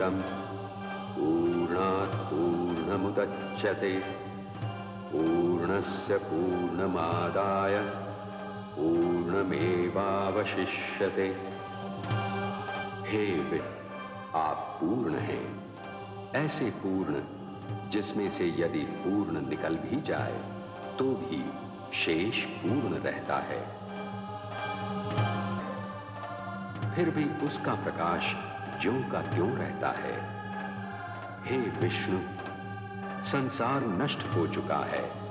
पूर्णमदम् पूर्णात् पूर्णमुदच्यते पूर्णस्य पूर्णमादाय पूर्णमेवावशिष्यते। हे विश्व, आप पूर्ण हैं, ऐसे पूर्ण जिसमें से यदि पूर्ण निकल भी जाए तो भी शेष पूर्ण रहता है। फिर भी उसका प्रकाश ज्यों का त्यों रहता है। हे विष्णु, संसार नष्ट हो चुका है।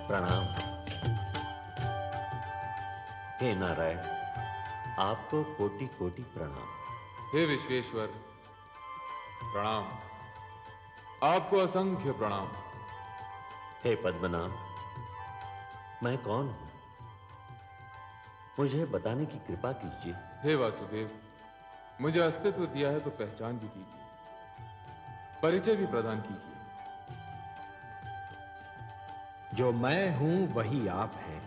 प्रणाम। हे नारायण, आपको कोटि कोटि प्रणाम। हे विश्वेश्वर, प्रणाम। आपको असंख्य प्रणाम। हे पद्मनाभ, मैं कौन हूं? मुझे बताने की कृपा कीजिए। हे वासुदेव, मुझे अस्तित्व दिया है तो पहचान भी दीजिए, परिचय भी प्रदान कीजिए। जो मैं हूं वही आप हैं,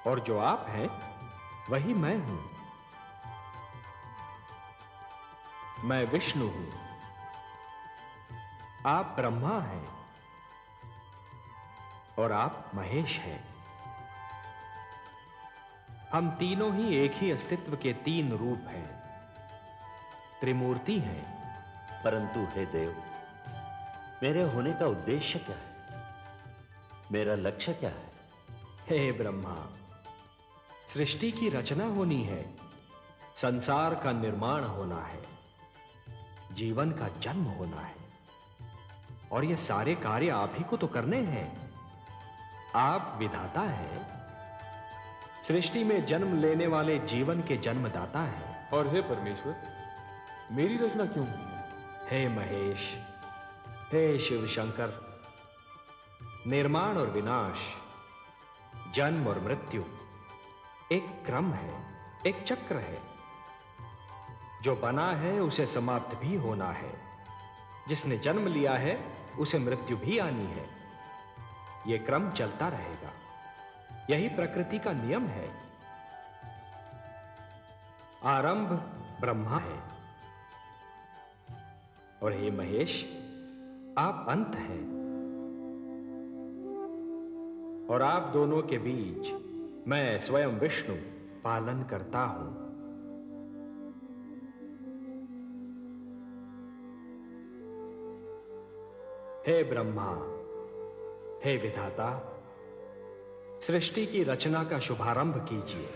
और जो आप हैं वही मैं हूं। मैं विष्णु हूं, आप ब्रह्मा हैं, और आप महेश हैं। हम तीनों ही एक ही अस्तित्व के तीन रूप हैं, त्रिमूर्ति हैं। परंतु हे देव, मेरे होने का उद्देश्य क्या है? मेरा लक्ष्य क्या है? हे ब्रह्मा, सृष्टि की रचना होनी है, संसार का निर्माण होना है, जीवन का जन्म होना है, और ये सारे कार्य आप ही को तो करने हैं। आप विधाता हैं, सृष्टि में जन्म लेने वाले जीवन के जन्मदाता हैं। और हे परमेश्वर, मेरी रचना क्यों हुई है? हे महेश, हे शिव शंकर, निर्माण और विनाश, जन्म और मृत्यु एक क्रम है, एक चक्र है। जो बना है उसे समाप्त भी होना है, जिसने जन्म लिया है उसे मृत्यु भी आनी है। यह क्रम चलता रहेगा, यही प्रकृति का नियम है। आरंभ ब्रह्मा है, और हे महेश, आप अंत हैं, और आप दोनों के बीच मैं स्वयं विष्णु पालन करता हूं। हे ब्रह्मा, हे विधाता, सृष्टि की रचना का शुभारंभ कीजिए।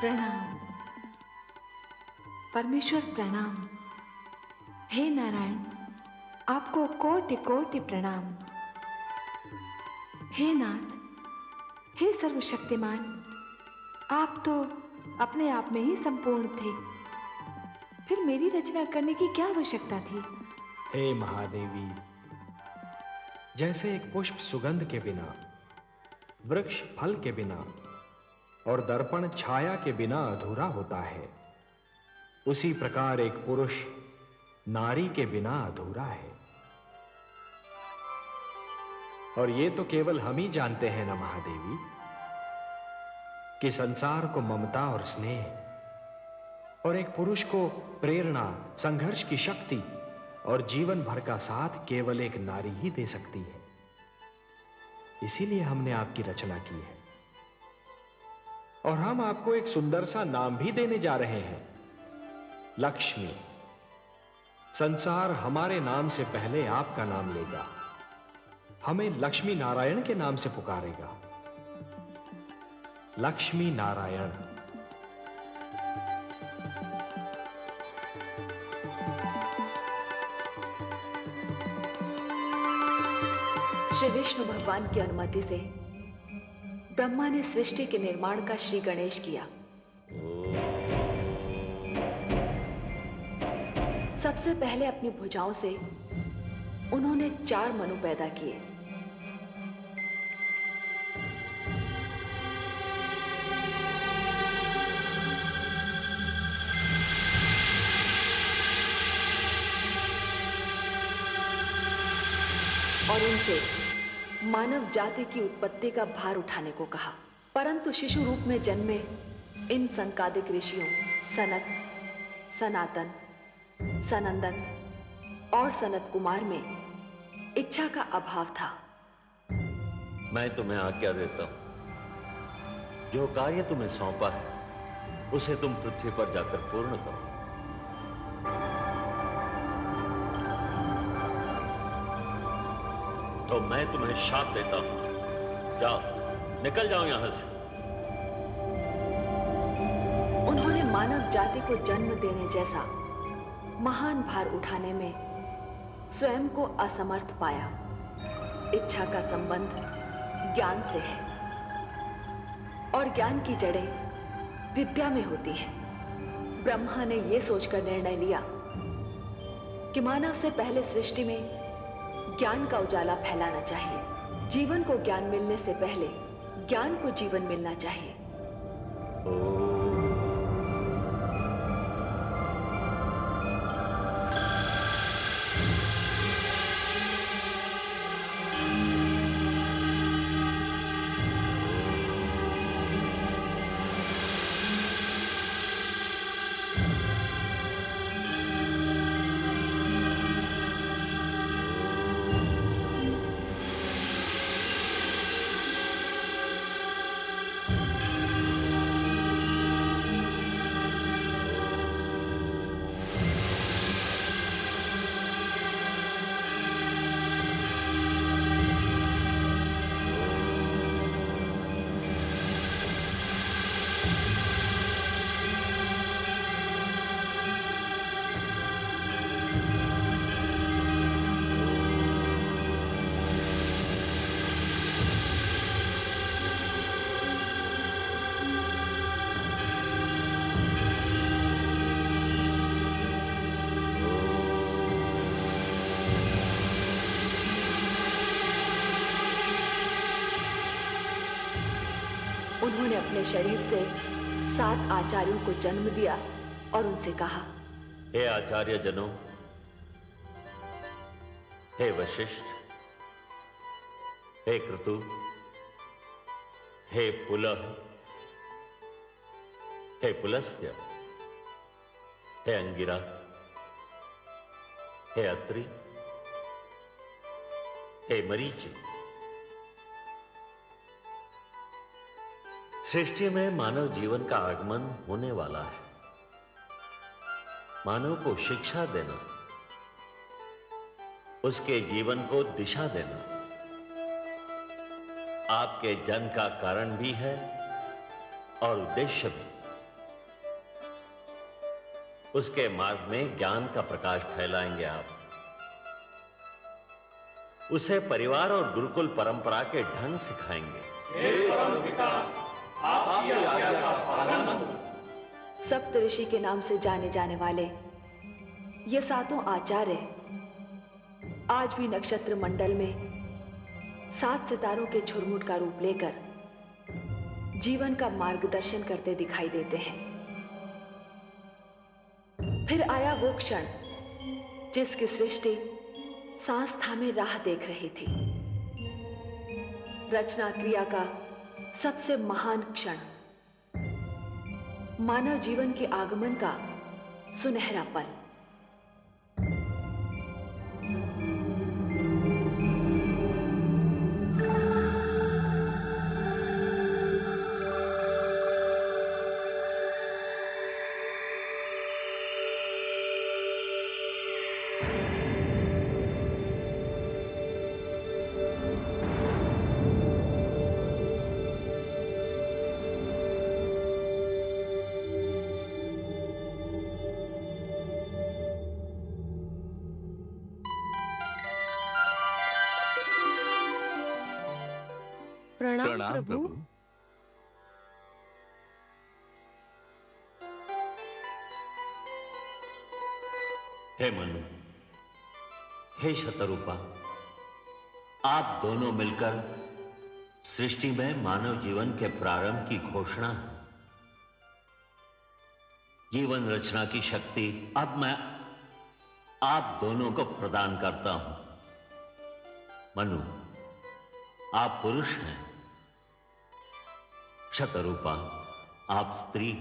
प्रणाम परमेश्वर, प्रणाम। हे नारायण, आपको कोटि कोटि प्रणाम। हे नाथ, हे सर्वशक्तिमान, आप तो अपने आप में ही संपूर्ण थे, फिर मेरी रचना करने की क्या आवश्यकता थी? हे महादेवी, जैसे एक पुष्प सुगंध के बिना, वृक्ष फल के बिना और दर्पण छाया के बिना अधूरा होता है, उसी प्रकार एक पुरुष नारी के बिना अधूरा है। और ये तो केवल हम ही जानते हैं ना महादेवी, कि संसार को ममता और स्नेह और एक पुरुष को प्रेरणा, संघर्ष की शक्ति और जीवन भर का साथ केवल एक नारी ही दे सकती है। इसीलिए हमने आपकी रचना की है, और हम आपको एक सुंदर सा नाम भी देने जा रहे हैं, लक्ष्मी। संसार हमारे नाम से पहले आपका नाम लेगा, हमें लक्ष्मी नारायण के नाम से पुकारेगा। लक्ष्मी नारायण। श्री विष्णु भगवान की अनुमति से ब्रह्मा ने सृष्टि के निर्माण का श्री गणेश किया। सबसे पहले अपनी भुजाओं से उन्होंने 4 मनु पैदा किए। और उनसे मानव जाति की उत्पत्ति का भार उठाने को कहा। परंतु शिशु रूप में जन्मे इन संकादिक ऋषियों सनत, सनातन, सनंदन और सनत कुमार में इच्छा का अभाव था। मैं तुम्हें आज्ञा देता हूं, जो कार्य तुम्हें सौंपा है उसे तुम पृथ्वी पर जाकर पूर्ण करो। तो मैं तुम्हें शाप देता हूं, जाओ, निकल जाओ यहां से। उन्होंने मानव जाति को जन्म देने जैसा महान भार उठाने में स्वयं को असमर्थ पाया। इच्छा का संबंध ज्ञान से है और ज्ञान की जड़ें विद्या में होती हैं। ब्रह्मा ने यह सोचकर निर्णय लिया कि मानव से पहले सृष्टि में ज्ञान का उजाला फैलाना चाहिए। जीवन को ज्ञान मिलने से पहले ज्ञान को जीवन मिलना चाहिए। उन्होंने अपने शरीर से 7 आचार्यों को जन्म दिया और उनसे कहा, हे आचार्य जनों, हे वशिष्ठ, हे क्रतु, हे पुलह, हे पुलस्त्य, हे अंगिरा, हे अत्रि, हे मरीचि। सृष्टि में मानव जीवन का आगमन होने वाला है। मानव को शिक्षा देना, उसके जीवन को दिशा देना आपके जन्म का कारण भी है और उद्देश्य भी। उसके मार्ग में ज्ञान का प्रकाश फैलाएंगे आप। उसे परिवार और गुरुकुल परंपरा के ढंग सिखाएंगे। सप्त ऋषि के नाम से जाने जाने वाले ये 7 आचार्य आज भी नक्षत्र मंडल में 7 सितारों के झुरमुट का रूप लेकर जीवन का मार्गदर्शन करते दिखाई देते हैं। फिर आया वो क्षण जिसकी सृष्टि सांस थामे राह देख रही थी। रचना क्रिया का सबसे महान क्षण, मानव जीवन के आगमन का सुनहरा पल। प्रणाम प्रभु। हे मनु, हे शतरूपा, आप दोनों मिलकर सृष्टि में मानव जीवन के प्रारंभ की घोषणा है। जीवन रचना की शक्ति अब मैं आप दोनों को प्रदान करता हूं। मनु, आप पुरुष हैं, शतरूपा आप स्त्री।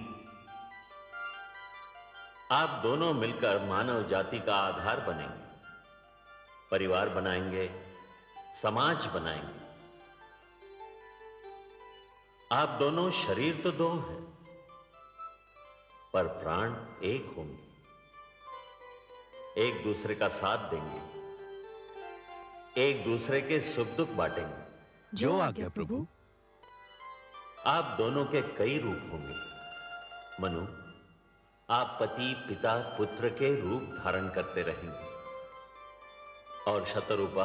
आप दोनों मिलकर मानव जाति का आधार बनेंगे, परिवार बनाएंगे, समाज बनाएंगे। आप दोनों शरीर तो दो हैं, पर प्राण एक होंगे, एक दूसरे का साथ देंगे, एक दूसरे के सुख दुख बांटेंगे। जो आज्ञा प्रभु। आप दोनों के कई रूप होंगे। मनु, आप पति, पिता, पुत्र के रूप धारण करते रहेंगे, और शतरूपा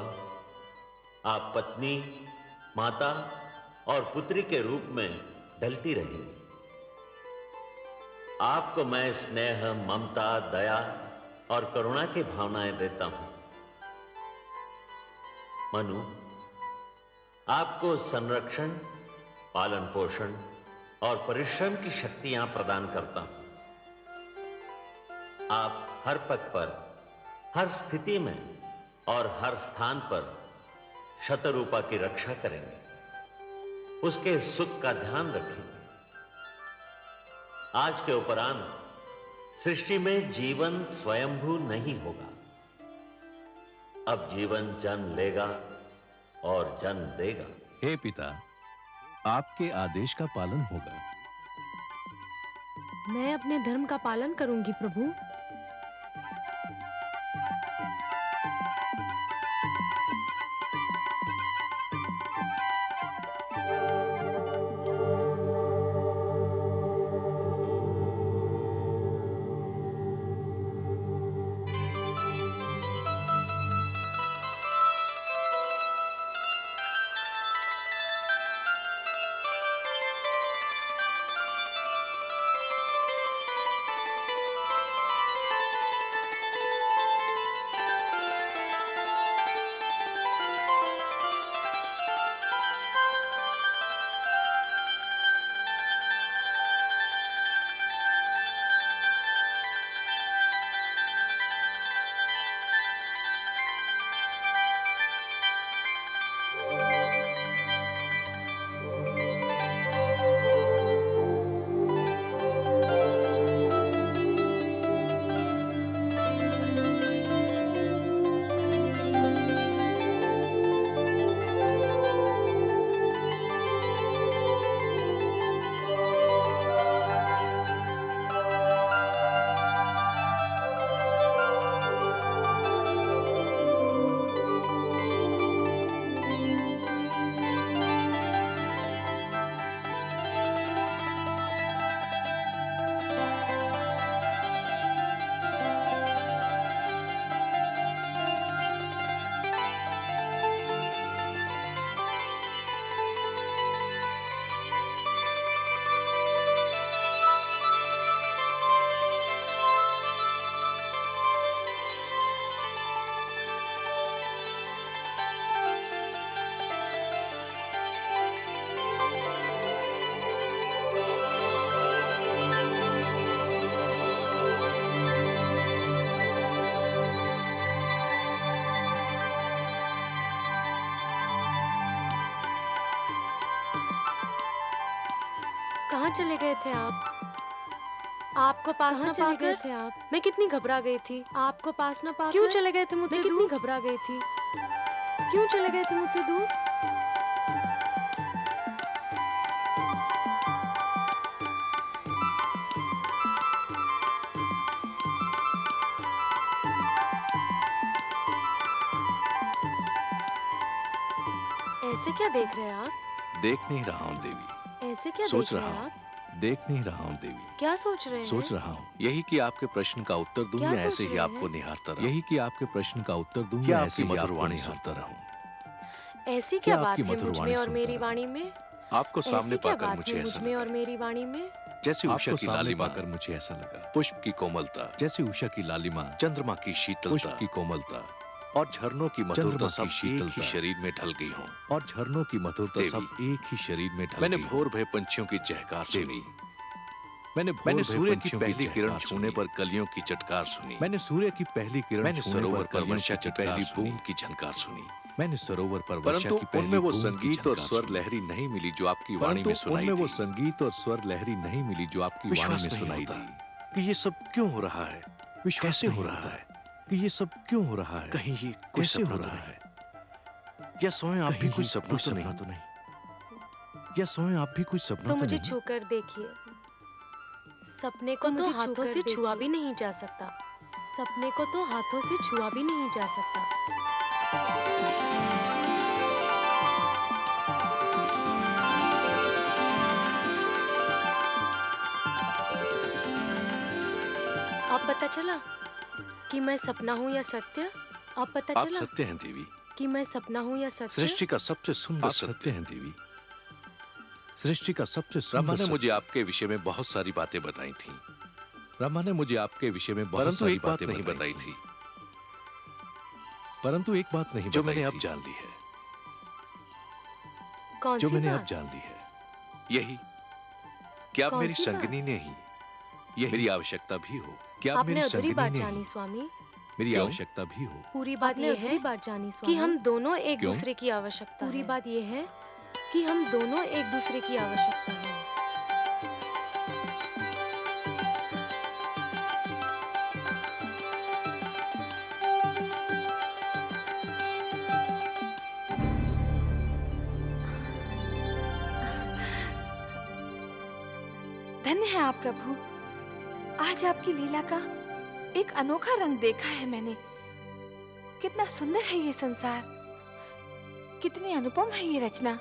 आप पत्नी, माता और पुत्री के रूप में ढलती रहेंगी। आपको मैं स्नेह, ममता, दया और करुणा की भावनाएं देता हूं। मनु, आपको संरक्षण, पालन पोषण और परिश्रम की शक्तियां प्रदान करता हूं। आप हर पग पर, हर स्थिति में और हर स्थान पर शतरूपा की रक्षा करेंगे, उसके सुख का ध्यान रखेंगे। आज के उपरांत सृष्टि में जीवन स्वयंभू नहीं होगा। अब जीवन जन्म लेगा और जन्म देगा। हे पिता, आपके आदेश का पालन होगा। मैं अपने धर्म का पालन करूंगी प्रभु। कहाँ चले गए थे आप? आपको पास ना पा गए थे आप? मैं कितनी घबरा गई थी। आपको पास ना पा क्यों चले गए थे मुझसे दूर? मैं कितनी घबरा गई थी। क्यों चले गए थे मुझसे दूर? ऐसे क्या देख रहे हैं आप? देख नहीं रहा हूँ देवी। ऐसे क्या सोच देख रहे रहा हैं हूँ। आप? देख नहीं रहा हूँ देवी। क्या सोच रहे हैं? सोच रहा हूँ यही कि आपके प्रश्न का उत्तर दूं क्या या सोच ऐसे ही रहे आपको हैं? निहारता रहूं। यही कि आपके प्रश्न का उत्तर दूं या ऐसे ही आपकी आपको मधुर वाणी निहारता रहूं। ऐसी क्या बात आपकी है मधुर मुझ वाणी में और सुनता मेरी रहूं। वाणी में आपको सामने ऐसी क्या पाकर बात मुझे है ऐसा मुझ में लगा, और मेरी वाणी में? जैसे उषा आपको की सामने लालिमा पाकर मुझे ऐसा लगा, पुष्प की कोमलता, जैसे उषा की लालिमा, चंद्रमा की शीतलता पुष्प की कोमलता और झरनों की मधुरता चंद्रमा सब की एक ही शीतलता शरीर में ढल गई हों। और झरनों की मधुरता देवी, सब एक ही शरीर में ढल मैंने गई। भोर भय पंछियों की चहकार सुनी, मैंने मैंने भोर सूर्य की पंछियों पहली किरण चहकार छूने सुनी। पर कलियों की चटकार सुनी, मैंने सूर्य की पहली किरण मैंने छूने सरोवर पर कलियों वर्षा की चटकार पहली सुनी। बूंद की झनकार सुनी, मैंने सरोवर पर वर्षा परंतु की पहली उनमें वो बूंद की संगीत और झनकार स्वर सुनी। लहरी नहीं मिली जो आपकी वाणी परंतु में सुनाई उनमें वो थी। संगीत और स्वर लहरी नहीं मिली जो आपकी वाणी विश्वास में नहीं सुनाई होता थी। कि ये सब क्यों हो रहा है, विश्वास कैसे नहीं हो रहा होता है, कि ये सब क्यों हो रहा है, कहीं ये कोई कैसे सपना हो तो रहा नहीं है, या स्वयं आप भी कहीं कोई ये सपना तो नहीं। तो नहीं, या स्वयं आप भी कोई सपना तो तो मुझे नहीं। छूकर देखिए। सपने को तो हाथों से छुआ भी नहीं जा सकता। सपने को तो हाथों से छुआ भी नहीं जा सकता। अब पता चला कि मैं सपना हूँ या सत्य। अब पता आप चला सत्य हैं देवी, कि मैं सपना हूँ या सत्य। सृष्टि का सबसे सुंदर आप सत्य सत्य हैं देवी, सृष्टि का सबसे ब्रह्मा सुंदर ने मुझे सत्य। आपके विषय में बहुत सारी बातें बताई थी, ब्रह्मा ने मुझे आपके विषय में बहुत परंतु सारी एक बात बातें नहीं बताई थी परंतु एक बात नहीं जो बताई मैंने थी, अब जान ली है। कौन जो सी मैंने अब बात? जान ली है यही कि आप कौन मेरी सी बात? संगिनी नहीं, यही मेरी आवश्यकता भी हो। कि आप आपने मेरी अधूरी संगिनी बात नहीं, जानी स्वामी। मेरी क्यों? आवश्यकता भी हो। पूरी बात ये है बात जानी कि हम दोनों एक क्यों? दूसरे की आवश्यकता पूरी है। बात ये है कि हम दोनों एक दूसरे की आवश्यकता है। धन्य है आप प्रभु। आज आपकी लीला का एक अनोखा रंग देखा है मैंने। कितना सुंदर है ये संसार, कितनी अनुपम है ये रचना,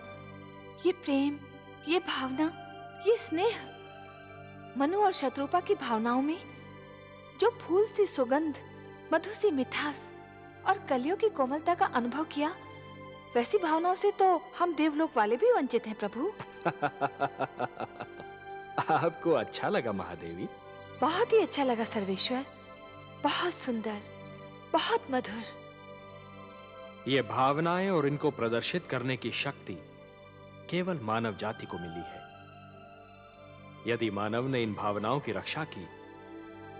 ये प्रेम, ये भावना, ये स्नेह। मनु और शत्रुपा की भावनाओं में जो फूल सी सुगंध, मधु सी मिठास और कलियों की कोमलता का अनुभव किया, वैसी भावनाओं से तो हम देवलोक वाले भी वंचित हैं प्रभु। आपको अच्छा लगा महादेवी? बहुत ही अच्छा लगा सर्वेश्वर, बहुत सुंदर, बहुत मधुर। ये भावनाएं और इनको प्रदर्शित करने की शक्ति केवल मानव जाति को मिली है। यदि मानव ने इन भावनाओं की रक्षा की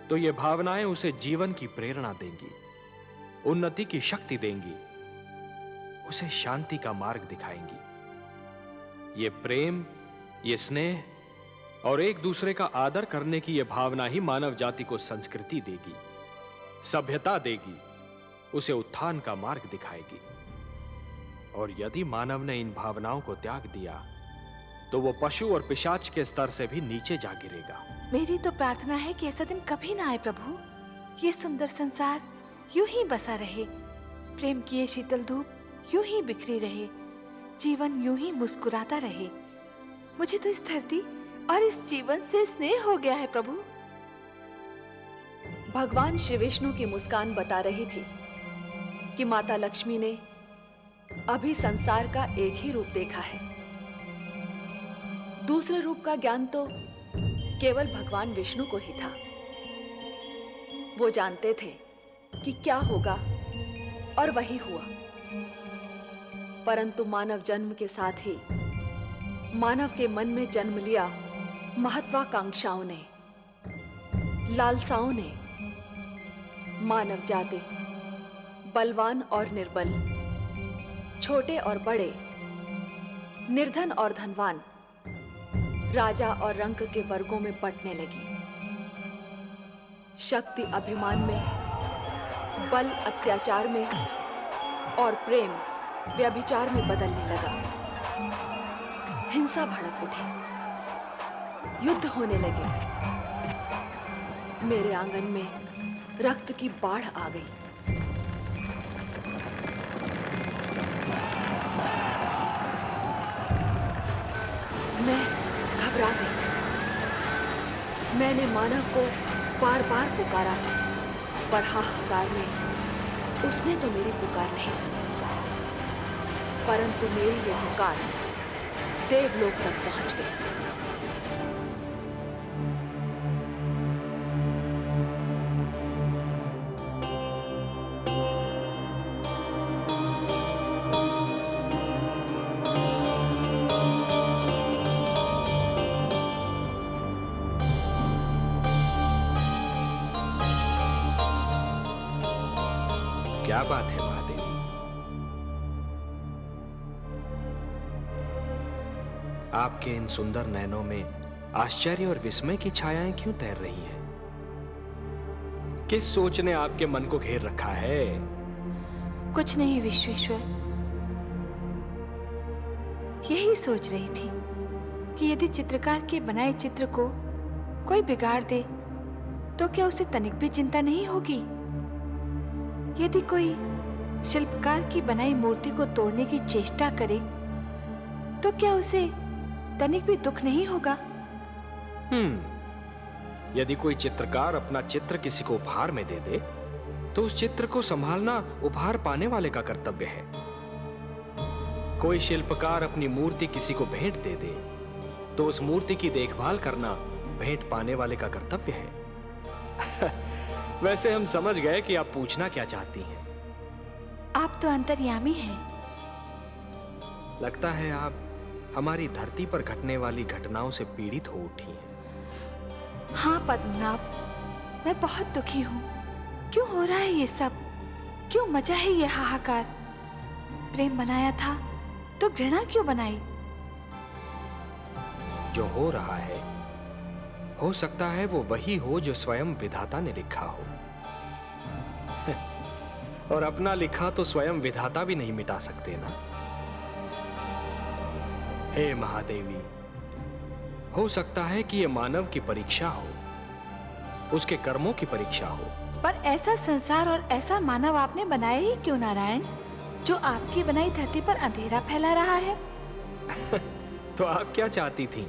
तो ये भावनाएं उसे जीवन की प्रेरणा देंगी, उन्नति की शक्ति देंगी, उसे शांति का मार्ग दिखाएंगी। ये प्रेम, ये स्नेह और एक दूसरे का आदर करने की ये भावना ही मानव जाति को संस्कृति देगी, सभ्यता देगी, उसे उत्थान का मार्ग दिखाएगी। और यदि मानव ने इन भावनाओं को त्याग दिया तो वो पशु और पिशाच के स्तर से भी नीचे जा गिरेगा। मेरी तो प्रार्थना है कि ऐसा दिन कभी ना आए प्रभु। ये सुंदर संसार यूं ही बसा रहे, प्रेम की ये शीतल धूप यूं ही बिखरी रहे, जीवन यूं ही मुस्कुराता रहे। मुझे तो इस धरती और इस जीवन से स्नेह हो गया है प्रभु। भगवान श्री विष्णु की मुस्कान बता रही थी कि माता लक्ष्मी ने अभी संसार का एक ही रूप देखा है। दूसरे रूप का ज्ञान तो केवल भगवान विष्णु को ही था। वो जानते थे कि क्या होगा और वही हुआ। परंतु मानव जन्म के साथ ही मानव के मन में जन्म लिया महत्वाकांक्षाओं ने, लालसाओं ने। मानव जाति बलवान और निर्बल, छोटे और बड़े, निर्धन और धनवान, राजा और रंक के वर्गों में बंटने लगी। शक्ति अभिमान में, बल अत्याचार में और प्रेम व्यभिचार में बदलने लगा। हिंसा भड़क उठी, युद्ध होने लगे। मेरे आंगन में रक्त की बाढ़ आ गई। मैं घबरा गई। मैंने मानव को बार बार पुकारा, पर हाहाकार में उसने तो मेरी पुकार नहीं सुनी। परंतु मेरी ये पुकार देवलोक तक पहुंच गए। क्या बात है महादेवी? आपके इन सुंदर नयनों में आश्चर्य और विस्मय की छायाएं क्यों तैर रही हैं? किस सोच ने आपके मन को घेर रखा है? कुछ नहीं विश्वेश्वर, यही सोच रही थी कि यदि चित्रकार के बनाए चित्र को कोई बिगाड़ दे तो क्या उसे तनिक भी चिंता नहीं होगी? यदि कोई शिल्पकार की बनाई मूर्ति को तोड़ने की चेष्टा करे तो क्या उसे तनिक भी दुख नहीं होगा? यदि कोई चित्रकार अपना चित्र किसी को उपहार में दे दे तो उस चित्र को संभालना उपहार पाने वाले का कर्तव्य है। कोई शिल्पकार अपनी मूर्ति किसी को भेंट दे दे तो उस मूर्ति की देखभाल करना भेंट पाने वाले का कर्तव्य है। वैसे हम समझ गए कि आप पूछना क्या चाहती हैं। आप तो अंतर्यामी हैं। लगता है आप हमारी धरती पर घटने वाली घटनाओं से पीड़ित हो उठी हैं। हाँ पद्मनाभ, मैं बहुत दुखी हूँ। क्यों हो रहा है ये सब? क्यों मचा है ये हाहाकार? प्रेम बनाया था तो घृणा क्यों बनाई? जो हो रहा है हो सकता है वो वही हो जो स्वयं विधाता ने लिखा हो। और अपना लिखा तो स्वयं विधाता भी नहीं मिटा सकते ना। हे महादेवी, हो सकता है कि ये मानव की परीक्षा हो, उसके कर्मों की परीक्षा हो। पर ऐसा संसार और ऐसा मानव आपने बनाया ही क्यों नारायण, जो आपकी बनाई धरती पर अंधेरा फैला रहा है? तो आप क्या चाहती थी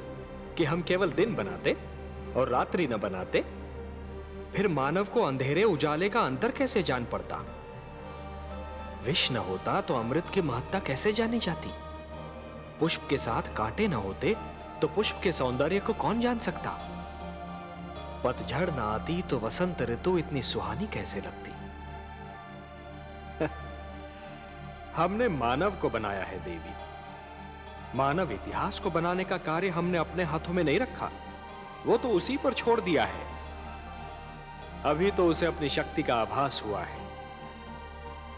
कि हम केवल दिन बनाते और रात्रि न बनाते? फिर मानव को अंधेरे उजाले का अंतर कैसे जान पड़ता? विष न होता तो अमृत की महत्ता कैसे जानी जाती? पुष्प के साथ कांटे न होते तो पुष्प के सौंदर्य को कौन जान सकता? पतझड़ न आती तो वसंत ऋतु इतनी सुहानी कैसे लगती? हमने मानव को बनाया है देवी। मानव इतिहास को बनाने का कार्य हमने अपने हाथों में नहीं रखा, वो तो उसी पर छोड़ दिया है। अभी तो उसे अपनी शक्ति का आभास हुआ है।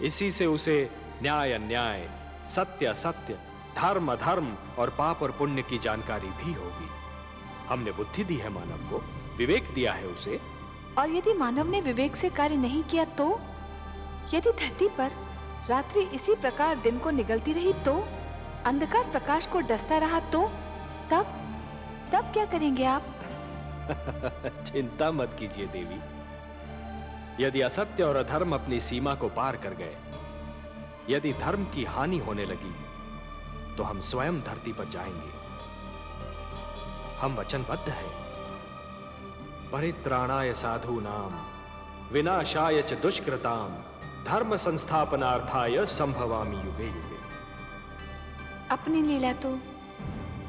इसी से उसे न्याय अन्याय, सत्य असत्य, धर्म अधर्म और पाप और पुण्य की जानकारी भी होगी। हमने बुद्धि दी है मानव को, विवेक दिया है उसे। और यदि मानव ने विवेक से कार्य नहीं किया तो? यदि धरती पर रात्रि इसी प्रकार दिन को निगलती रही तो? अंधकार प्रकाश को डसता रहा तो? तब क्या करेंगे आप? चिंता मत कीजिए देवी। यदि असत्य और अधर्म अपनी सीमा को पार कर गए, यदि धर्म की हानि होने लगी, तो हम स्वयं धरती पर जाएंगे। हम वचनबद्ध हैं। परित्राणाय साधूनाम विनाशाय च दुष्कृताम धर्म संस्थापनार्थाय संभवामि युगे युगे। अपनी लीला तो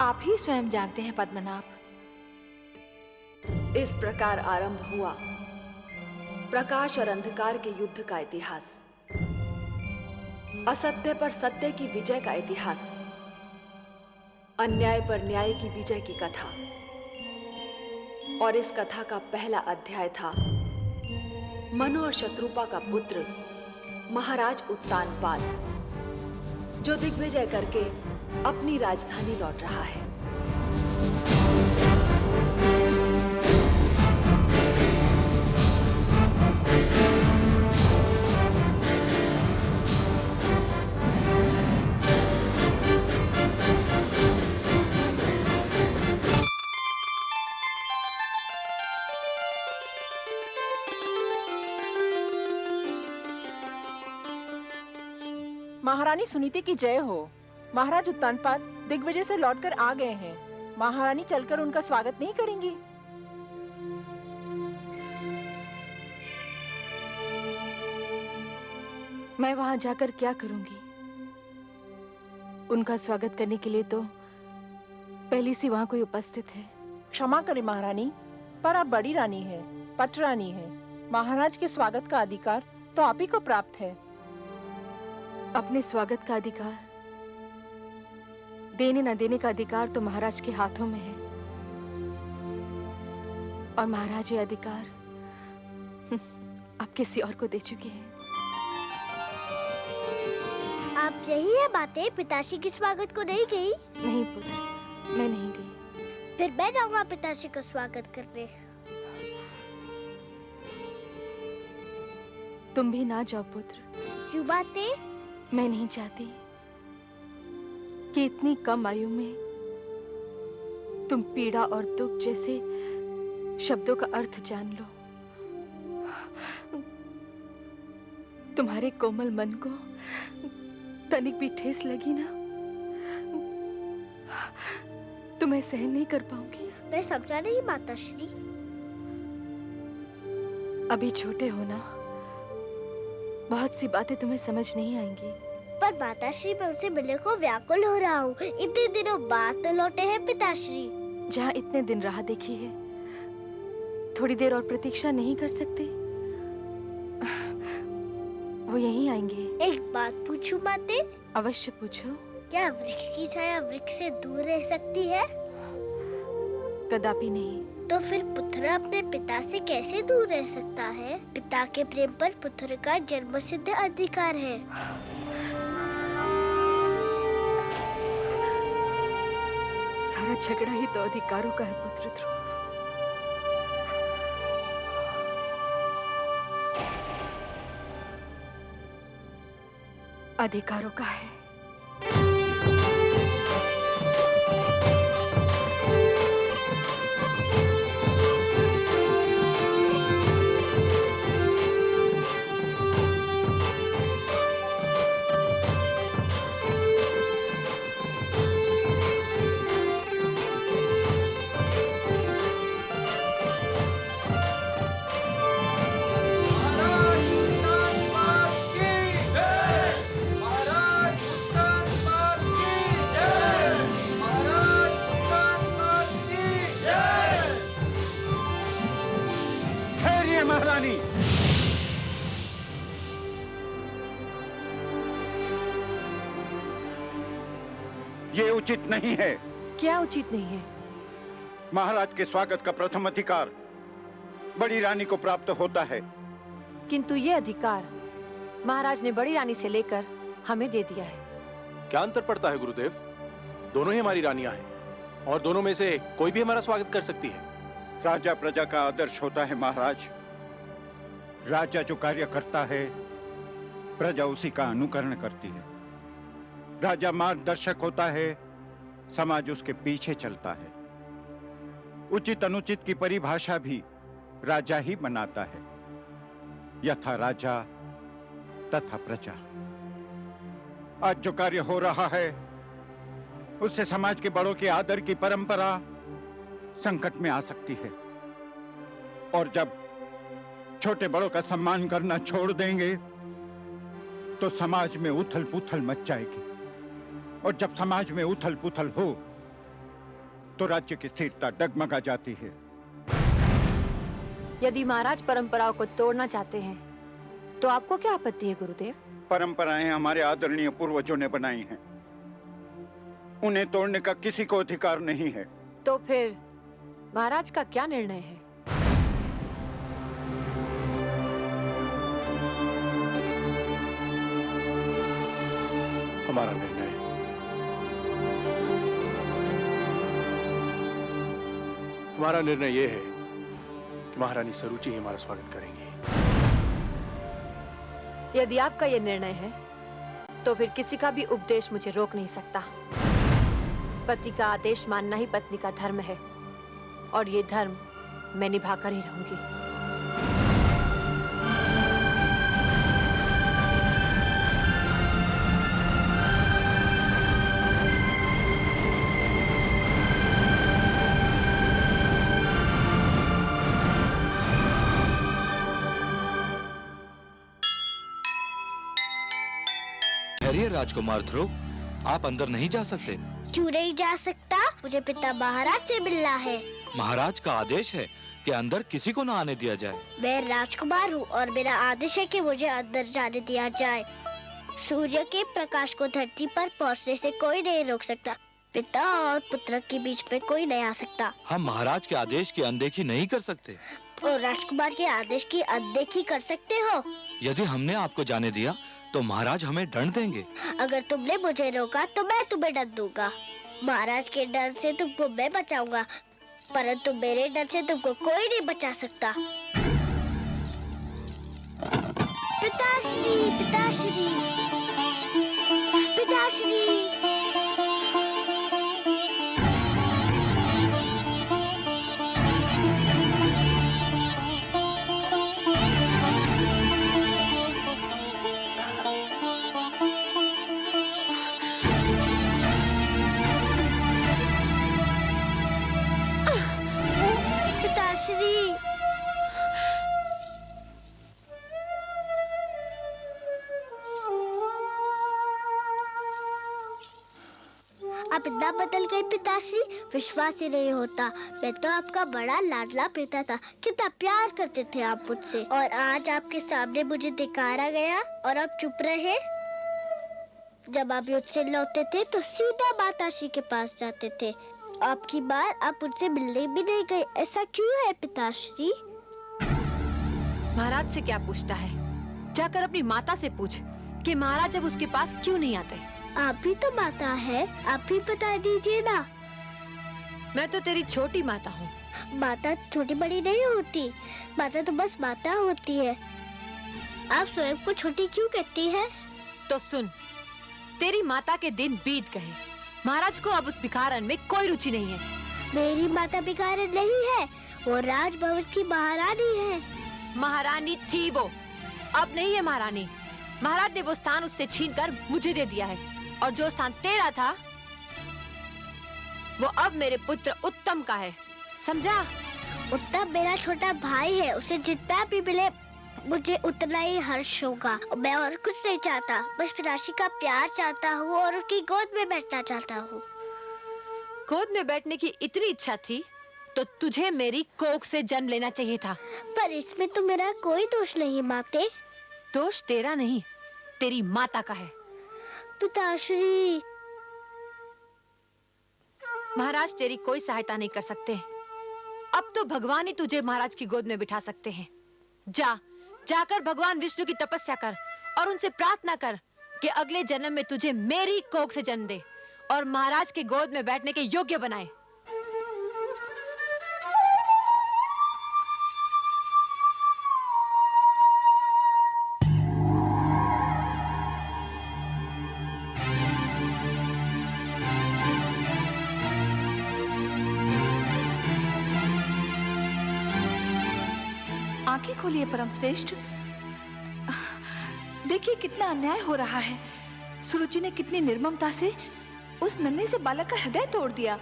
आप ही स्वयं जानते हैं पद्मनाभ। इस प्रकार आरंभ हुआ प्रकाश और अंधकार के युद्ध का इतिहास, असत्य पर सत्य की विजय का इतिहास, अन्याय पर न्याय की विजय की कथा। और इस कथा का पहला अध्याय था मनु और शत्रुपा का पुत्र महाराज उत्तानपाद, जो दिग्विजय करके अपनी राजधानी लौट रहा है। महारानी सुनीति की जय हो। महाराज उत्तानपाद दिग्विजय से लौटकर आ गए हैं। महारानी चलकर उनका स्वागत नहीं करेंगी? मैं वहां जाकर क्या करूंगी? उनका स्वागत करने के लिए तो पहली सी वहाँ कोई उपस्थित है। क्षमा करें महारानी, पर आप बड़ी रानी हैं, पट रानी हैं। महाराज के स्वागत का अधिकार तो आप ही को प्राप्त है। अपने स्वागत का अधिकार, देने न देने का अधिकार तो महाराज के हाथों में है, और महाराज ये अधिकार अब किसी और को दे चुके हैं। आप यही है बातें पिताश्री के स्वागत को नहीं गई? नहीं पुत्र, मैं नहीं गई। फिर मैं जाऊंगा पिताश्री का स्वागत करने। तुम भी ना जाओ पुत्र। क्यों बातें? मैं नहीं चाहती कि इतनी कम आयु में तुम पीड़ा और दुख जैसे शब्दों का अर्थ जान लो। तुम्हारे कोमल मन को तनिक भी ठेस लगी ना, तो मैं सहन नहीं कर पाऊंगी। मैं समझा नहीं माताश्री। अभी छोटे हो ना, बहुत सी बातें तुम्हें समझ नहीं आएंगी। पर माताश्री, मैं उनसे मिलने को व्याकुल हो रहा हूँ। इतने दिनों बाद तो लौटे हैं पिताश्री। जहाँ इतने दिन राह देखी है, थोड़ी देर और प्रतीक्षा नहीं कर सकते? वो यहीं आएंगे। एक बात पूछूं माते? अवश्य पूछो। क्या वृक्ष की छाया वृक्ष से दूर रह सकती है? कदापि नहीं। तो फिर पुत्र अपने पिता से कैसे दूर रह सकता है? पिता के प्रेम पर पुत्र का जन्मसिद्ध अधिकार है। सारा झगड़ा ही तो अधिकारों का है पुत्र ध्रुव। अधिकारों का है। महारानी, ये उचित नहीं है। क्या उचित नहीं है? महाराज के स्वागत का प्रथम अधिकार बड़ी रानी को प्राप्त होता है। किंतु ये अधिकार महाराज ने बड़ी रानी से लेकर हमें दे दिया है। क्या अंतर पड़ता है गुरुदेव? दोनों ही हमारी रानियां हैं और दोनों में से कोई भी हमारा स्वागत कर सकती है। राजा प्रजा का आदर्श होता है महाराज। राजा जो कार्य करता है, प्रजा उसी का अनुकरण करती है। राजा मार्गदर्शक होता है, समाज उसके पीछे चलता है। उचित अनुचित की परिभाषा भी राजा ही बनाता है। यथा राजा तथा प्रजा। आज जो कार्य हो रहा है, उससे समाज के बड़ों के आदर की परंपरा संकट में आ सकती है। और जब छोटे बड़ों का सम्मान करना छोड़ देंगे, तो समाज में उथल पुथल मच जाएगी। और जब समाज में उथल पुथल हो, तो राज्य की स्थिरता डगमगा जाती है। यदि महाराज परंपराओं को तोड़ना चाहते हैं, तो आपको क्या आपत्ति है गुरुदेव? परंपराएं हमारे आदरणीय पूर्वजों ने बनाई हैं। उन्हें तोड़ने का किसी को अधिकार नहीं है। तो फिर महाराज का क्या निर्णय है? हमारा निर्णय ये है कि महारानी सरुचि ही हमारा स्वागत करेंगी। यदि आपका ये निर्णय है, तो फिर किसी का भी उपदेश मुझे रोक नहीं सकता। पति का आदेश मानना ही पत्नी का धर्म है, और ये धर्म मैं निभाकर ही रहूंगी। ठहरिए राजकुमार ध्रुव, आप अंदर नहीं जा सकते। क्यों नहीं जा सकता? मुझे पिता महाराज से मिलना है। महाराज का आदेश है कि अंदर किसी को न आने दिया जाए। मैं राजकुमार हूँ और मेरा आदेश है कि मुझे अंदर जाने दिया जाए। सूर्य के प्रकाश को धरती पर पहुँचने से कोई नहीं रोक सकता। पिता और पुत्र के बीच में कोई नहीं आ सकता। हम महाराज के आदेश की अनदेखी नहीं कर सकते। और राजकुमार के आदेश की अनदेखी कर सकते हो? यदि हमने आपको जाने दिया तो महाराज हमें दंड देंगे। अगर तुमने मुझे रोका तो मैं तुम्हें दंड दूंगा। महाराज के डर से तुमको मैं बचाऊंगा, परंतु मेरे डर से तुमको कोई नहीं बचा सकता। पिताश्री, पिताश्री, पिताश्री। आप इतना बदल गए पिताश्री, विश्वास ही नहीं होता। मैं तो आपका बड़ा लाडला पिता था, कितना प्यार करते थे आप मुझसे, और आज आपके सामने मुझे धिक्कारा गया और आप चुप रहे। जब आप युद्ध से लौटते थे तो सीधा माताश्री के पास जाते थे। आपकी बार आप मुझसे मिलने भी नहीं गए, ऐसा क्यों है पिताश्री? महाराज से क्या पूछता है? जाकर अपनी माता से पूछ कि महाराज अब उसके पास क्यों नहीं आते। आप भी तो माता है, आप भी बता दीजिए ना। मैं तो तेरी छोटी माता हूँ। माता छोटी बड़ी नहीं होती, माता तो बस माता होती है। आप स्वयं को छोटी क्यों कहती है? तो सुन, तेरी माता के दिन बीत गए। महाराज को अब उस भिखारन में कोई रुचि नहीं है। मेरी माता भिखारन नहीं है, वो राजभवन की महारानी है। महारानी थी वो, अब नहीं है महारानी। महाराज ने वो स्थान उससे छीनकर मुझे दे दिया है, और जो स्थान तेरा था वो अब मेरे पुत्र उत्तम का है, समझा? उत्तम मेरा छोटा भाई है, उसे जितना भी मिले मुझे उतना ही हर्ष होगा। मैं और कुछ नहीं चाहता, बस पिताश्री का प्यार चाहता हूँ और उसकी गोद में बैठना चाहता हूँ। गोद में बैठने की इतनी इच्छा थी तो तुझे मेरी कोख से जन्म लेना चाहिए था। पर इसमें तो मेरा कोई दोष नहीं माते। दोष तेरा नहीं, तेरी माता का है। पिताश्री, महाराज तेरी कोई सहायता नहीं कर सकते। अब तो भगवान ही तुझे महाराज की गोद में बिठा सकते हैं। जाकर भगवान विष्णु की तपस्या कर और उनसे प्रार्थना कर कि अगले जन्म में तुझे मेरी कोख से जन्म दे और महाराज के गोद में बैठने के योग्य बनाए। आंखें खोलिए परम श्रेष्ठ, देखिए कितना अन्याय हो रहा है। सुरुचि ने कितनी निर्ममता से उस नन्हे से बालक का हृदय तोड़ दिया।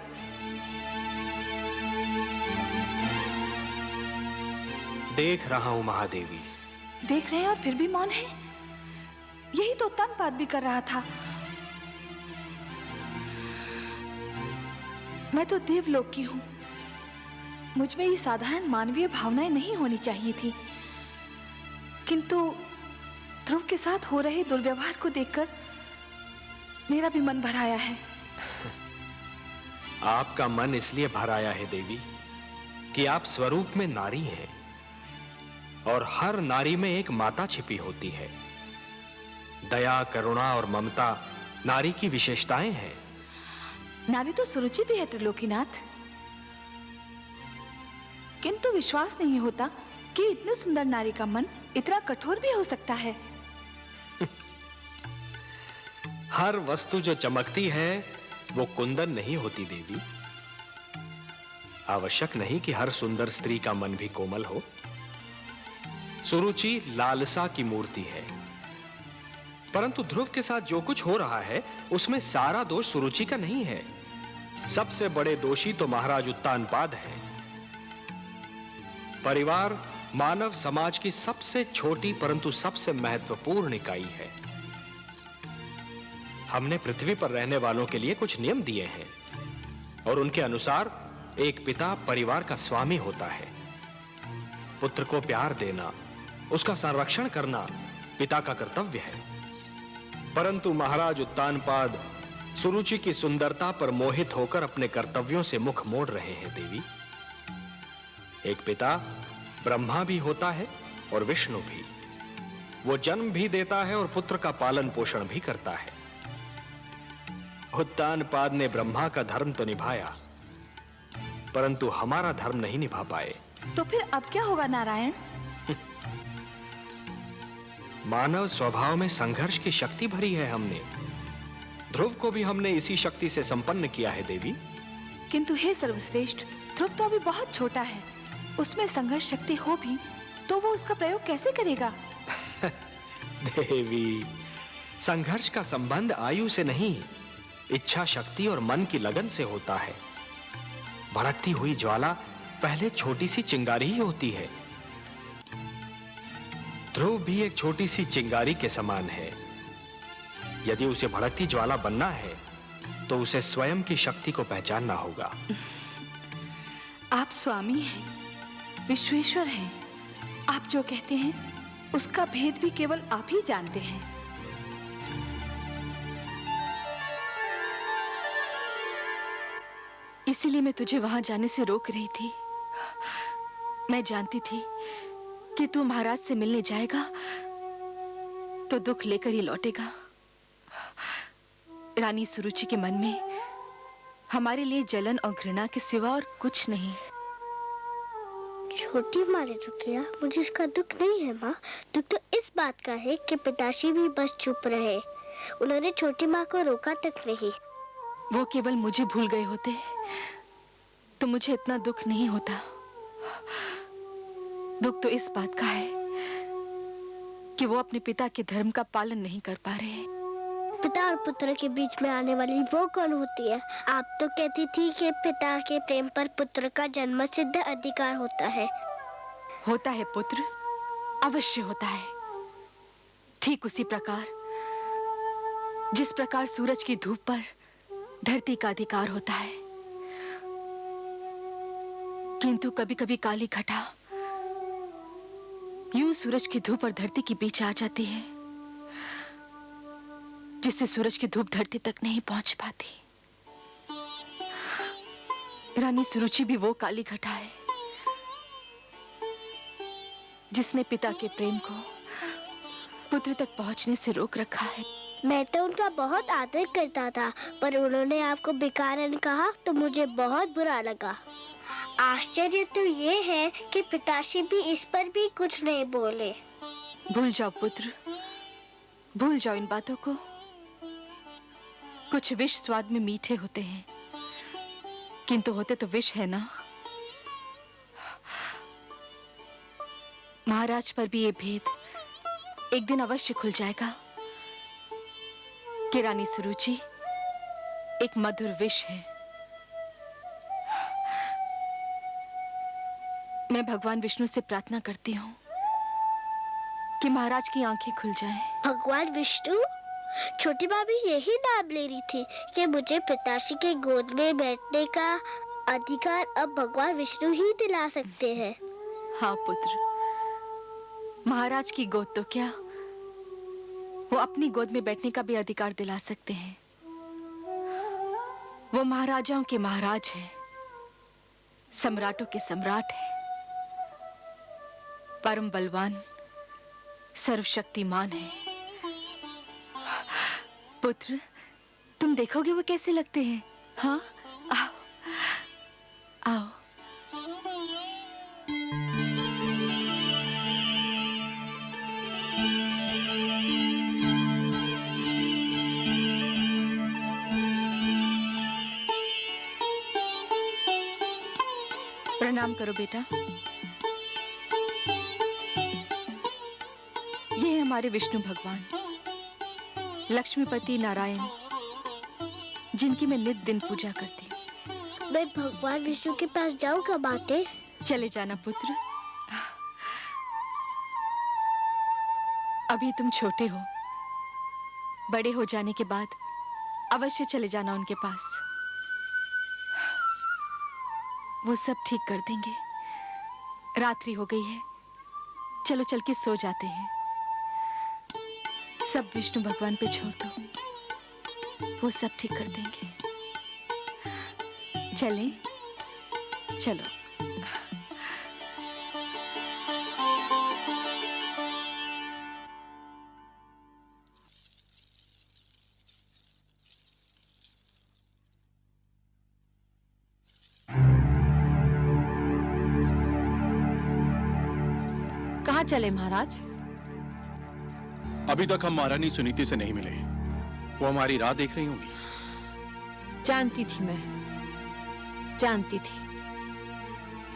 देख रहा हूं महादेवी। देख रहे हैं और फिर भी मौन है? यही तो तनपात भी कर रहा था। मैं तो देवलोक की हूं, मुझ में ये साधारण मानवीय भावनाएं नहीं होनी चाहिए थी, किंतु ध्रुव के साथ हो रहे दुर्व्यवहार को देखकर मेरा भी मन भर आया है। आपका मन इसलिए भर आया है देवी कि आप स्वरूप में नारी हैं और हर नारी में एक माता छिपी होती है। दया, करुणा और ममता नारी की विशेषताएं हैं। नारी तो सुरुचि भी है त्रिलोकीनाथ, किंतु विश्वास नहीं होता कि इतनी सुंदर नारी का मन इतना कठोर भी हो सकता है। हर वस्तु जो चमकती है वो कुंदन नहीं होती देवी। आवश्यक नहीं कि हर सुंदर स्त्री का मन भी कोमल हो। सुरुचि लालसा की मूर्ति है, परंतु ध्रुव के साथ जो कुछ हो रहा है उसमें सारा दोष सुरुचि का नहीं है। सबसे बड़े दोषी तो महाराज उत्तानपाद हैं। परिवार मानव समाज की सबसे छोटी परंतु सबसे महत्वपूर्ण इकाई है। हमने पृथ्वी पर रहने वालों के लिए कुछ नियम दिए हैं और उनके अनुसार एक पिता परिवार का स्वामी होता है। पुत्र को प्यार देना, उसका संरक्षण करना पिता का कर्तव्य है। परंतु महाराज उत्तानपाद सुरुचि की सुंदरता पर मोहित होकर अपने कर्तव्यों से मुख मोड़ रहे हैं देवी। एक पिता ब्रह्मा भी होता है और विष्णु भी। वो जन्म भी देता है और पुत्र का पालन पोषण भी करता है। उत्तानपाद ने ब्रह्मा का धर्म तो निभाया, परंतु हमारा धर्म नहीं निभा पाए। तो फिर अब क्या होगा नारायण? मानव स्वभाव में संघर्ष की शक्ति भरी है हमने। ध्रुव को भी हमने इसी शक्ति से संपन्न किया है देवी। किंतु हे सर्वश्रेष्ठ, ध्रुव तो अभी बहुत छोटा है, उसमें संघर्ष शक्ति हो भी तो वो उसका प्रयोग कैसे करेगा? देवी, संघर्ष का संबंध आयु से नहीं, इच्छा शक्ति और मन की लगन से होता है। भड़कती हुई ज्वाला पहले छोटी सी चिंगारी ही होती है। ध्रुव भी एक छोटी सी चिंगारी के समान है। यदि उसे भड़कती ज्वाला बनना है तो उसे स्वयं की शक्ति को पहचानना होगा। आप स्वामी हैं, विश्वेश्वर हैं। आप जो कहते हैं उसका भेद भी केवल आप ही जानते हैं। इसीलिए मैं तुझे वहां जाने से रोक रही थी। मैं जानती थी कि तू महाराज से मिलने जाएगा तो दुख लेकर ही लौटेगा। रानी सुरुचि के मन में हमारे लिए जलन और घृणा के सिवा और कुछ नहीं। छोटी माँ ने जो किया मुझे इसका दुख नहीं है माँ। दुख तो इस बात का है कि पिताश्री भी बस चुप रहे। उन्होंने छोटी माँ को रोका तक नहीं। वो केवल मुझे भूल गए होते तो मुझे इतना दुख नहीं होता। दुख तो इस बात का है कि वो अपने पिता के धर्म का पालन नहीं कर पा रहे। पिता और पुत्र के बीच में आने वाली वो कौन होती है? आप तो कहती थी कि पिता के प्रेम पर पुत्र का जन्म सिद्ध अधिकार होता है। होता है पुत्र, अवश्य होता है। ठीक उसी प्रकार जिस प्रकार सूरज की धूप पर धरती का अधिकार होता है। किंतु कभी कभी काली घटा यूं सूरज की धूप और धरती के बीच आ जाती है, जिससे सूरज की धूप धरती तक नहीं पहुंच पाती। रानी सुरुचि भी वो काली घटा है जिसने पिता के प्रेम को पुत्र तक पहुंचने से रोक रखा है। मैं तो उनका बहुत आदर करता था, पर उन्होंने आपको बेकारन कहा तो मुझे बहुत बुरा लगा। आश्चर्य तो ये है कि पिताश्री भी इस पर भी कुछ नहीं बोले। भूल जाओ पुत्र, भूल जाओ इन बातों को। कुछ विष स्वाद में मीठे होते हैं, किंतु होते तो विष है ना। महाराज पर भी ये भेद एक दिन अवश्य खुल जाएगा कि रानी सुरुचि एक मधुर विष है। मैं भगवान विष्णु से प्रार्थना करती हूँ कि महाराज की आंखें खुल जाएं। भगवान विष्णु? छोटी माँ भी यही नाम ले रही थी कि मुझे पिताश्री के गोद में बैठने का अधिकार अब भगवान विष्णु ही दिला सकते हैं। हाँ पुत्र, महाराज की गोद तो क्या, वो अपनी गोद में बैठने का भी अधिकार दिला सकते हैं। वो महाराजाओं के महाराज हैं, सम्राटों के सम्राट हैं, परम बलवान, सर्वशक्तिमान है। पुत्र, तुम देखोगे वो कैसे लगते हैं। हाँ, आओ आओ। प्रणाम करो बेटा। ये है हमारे विष्णु भगवान, लक्ष्मीपति नारायण, जिनकी मैं नित दिन पूजा करती हूँ। मैं भगवान विष्णु के पास जाऊँ कब आते? चले जाना पुत्र, अभी तुम छोटे हो। बड़े हो जाने के बाद अवश्य चले जाना उनके पास। वो सब ठीक कर देंगे। रात्रि हो गई है, चलो चल के सो जाते हैं। सब विष्णु भगवान पे छोड़ दो, वो सब ठीक कर देंगे। चलें? चलो। कहाँ चले महाराज? अभी तक हम महारानी सुनीति से नहीं मिले। वो हमारी राह देख रही होंगी। जानती थी मैं, जानती थी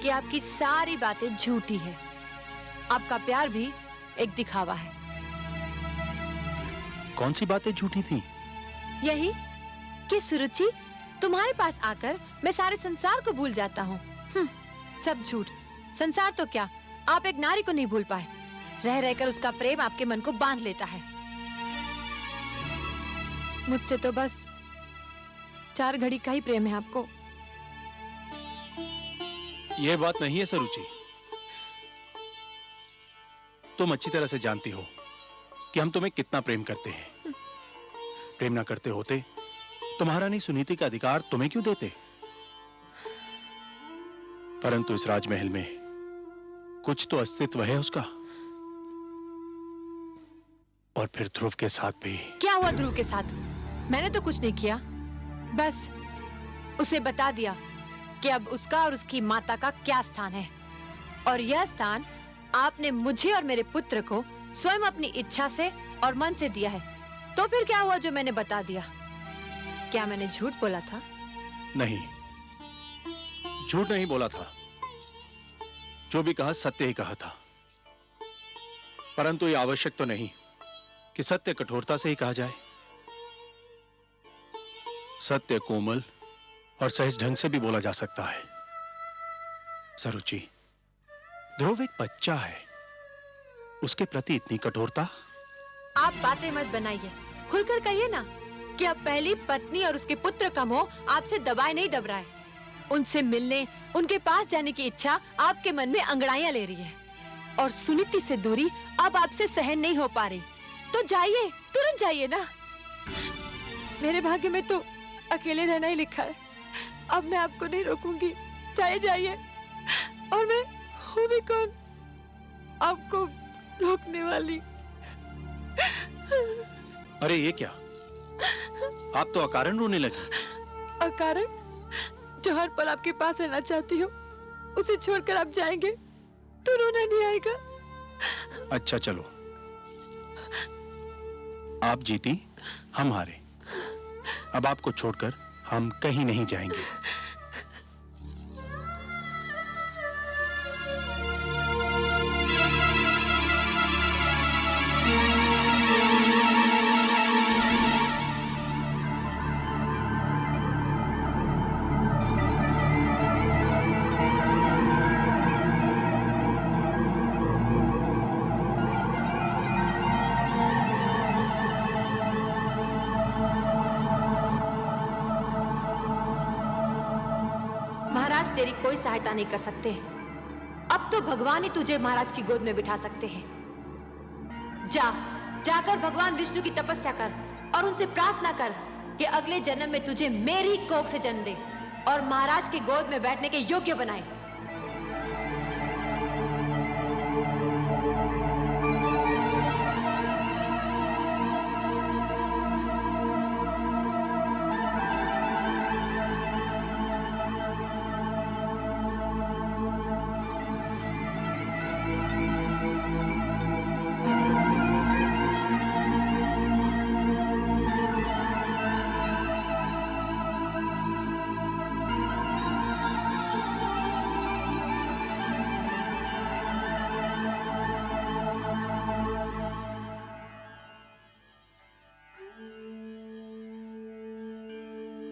कि आपकी सारी बातें झूठी है। आपका प्यार भी एक दिखावा है। कौन सी बातें झूठी थी? यही कि सुरुचि, तुम्हारे पास आकर मैं सारे संसार को भूल जाता हूँ। सब झूठ। संसार तो क्या, आप एक नारी को नहीं भूल पाए। रह रहकर उसका प्रेम आपके मन को बांध लेता है। मुझसे तो बस 4 घड़ी का ही प्रेम है आपको। यह बात नहीं है सरुचि। तुम अच्छी तरह से जानती हो कि हम तुम्हें कितना प्रेम करते हैं। प्रेम ना करते होते तो महारानी सुनीति का अधिकार तुम्हें क्यों देते? परंतु इस राजमहल में कुछ तो अस्तित्व है उसका। और फिर ध्रुव के साथ भी। क्या हुआ ध्रुव के साथ? मैंने तो कुछ नहीं किया, बस उसे बता दिया कि अब उसका और उसकी माता का क्या स्थान है। और यह स्थान आपने मुझे और मेरे पुत्र को स्वयं अपनी इच्छा से और मन से दिया है। तो फिर क्या हुआ जो मैंने बता दिया? क्या मैंने झूठ बोला था? नहीं, झूठ नहीं बोला था। जो भी कहा सत्य ही कहा था। परंतु यह आवश्यक तो नहीं कि सत्य कठोरता से ही कहा जाए। सत्य कोमल और सहज ढंग से भी बोला जा सकता है। सरुचि, ध्रुव एक बच्चा है, उसके प्रति इतनी कठोरता? आप बातें मत बनाइए, खुलकर कहिए ना कि अब पहली पत्नी और उसके पुत्र का मोह आपसे दबाए नहीं दब रहा है। उनसे मिलने, उनके पास जाने की इच्छा आपके मन में अंगड़ाइयां ले रही है। और सुनीति से दूरी अब आपसे सहन नहीं हो पा रही। तो जाइए, तुरंत जाइए ना। मेरे भाग्य में तो अकेले रहना ही लिखा है। अब मैं आपको नहीं रोकूंगी। जाइए जाइए। और मैं हूँ भी कौन आपको रोकने वाली? अरे ये क्या, आप तो अकारण रोने लगी। अकारण? जो हर पल आपके पास रहना चाहती हो, उसे छोड़कर आप जाएंगे तो रोना नहीं आएगा? अच्छा चलो, आप जीती, हम हारे। अब आपको छोड़कर हम कहीं नहीं जाएंगे। तेरी कोई सहायता नहीं कर सकते। अब तो भगवान ही तुझे महाराज की गोद में बिठा सकते हैं। जाकर भगवान विष्णु की तपस्या कर और उनसे प्रार्थना कर कि अगले जन्म में तुझे मेरी कोख से जन्म दे और महाराज की गोद में बैठने के योग्य बनाए।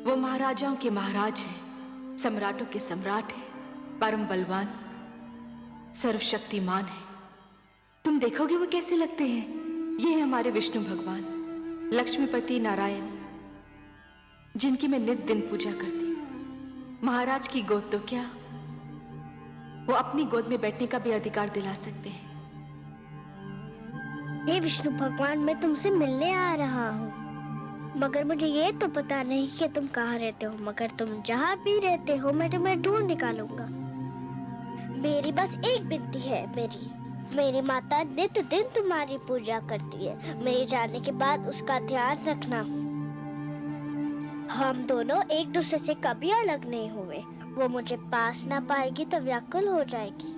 वो महाराजाओं के महाराज हैं, सम्राटों के सम्राट हैं, परम बलवान, सर्वशक्तिमान है। तुम देखोगे वो कैसे लगते हैं। ये है हमारे विष्णु भगवान, लक्ष्मीपति नारायण, जिनकी मैं नित दिन पूजा करती। महाराज की गोद तो क्या, वो अपनी गोद में बैठने का भी अधिकार दिला सकते हैं। हे विष्णु भगवान, मैं तुमसे मिलने आ रहा हूँ, मगर मुझे ये तो पता नहीं कि तुम कहाँ रहते हो। मगर तुम जहाँ भी रहते हो मैं तुम्हें ढूंढ निकालूंगा। मेरी बस एक विनती है, मेरी माता नित दिन तुम्हारी पूजा करती है। मेरे जाने के बाद उसका ध्यान रखना। हम दोनों एक दूसरे से कभी अलग नहीं हुए। वो मुझे पास ना पाएगी तो व्याकुल हो जाएगी।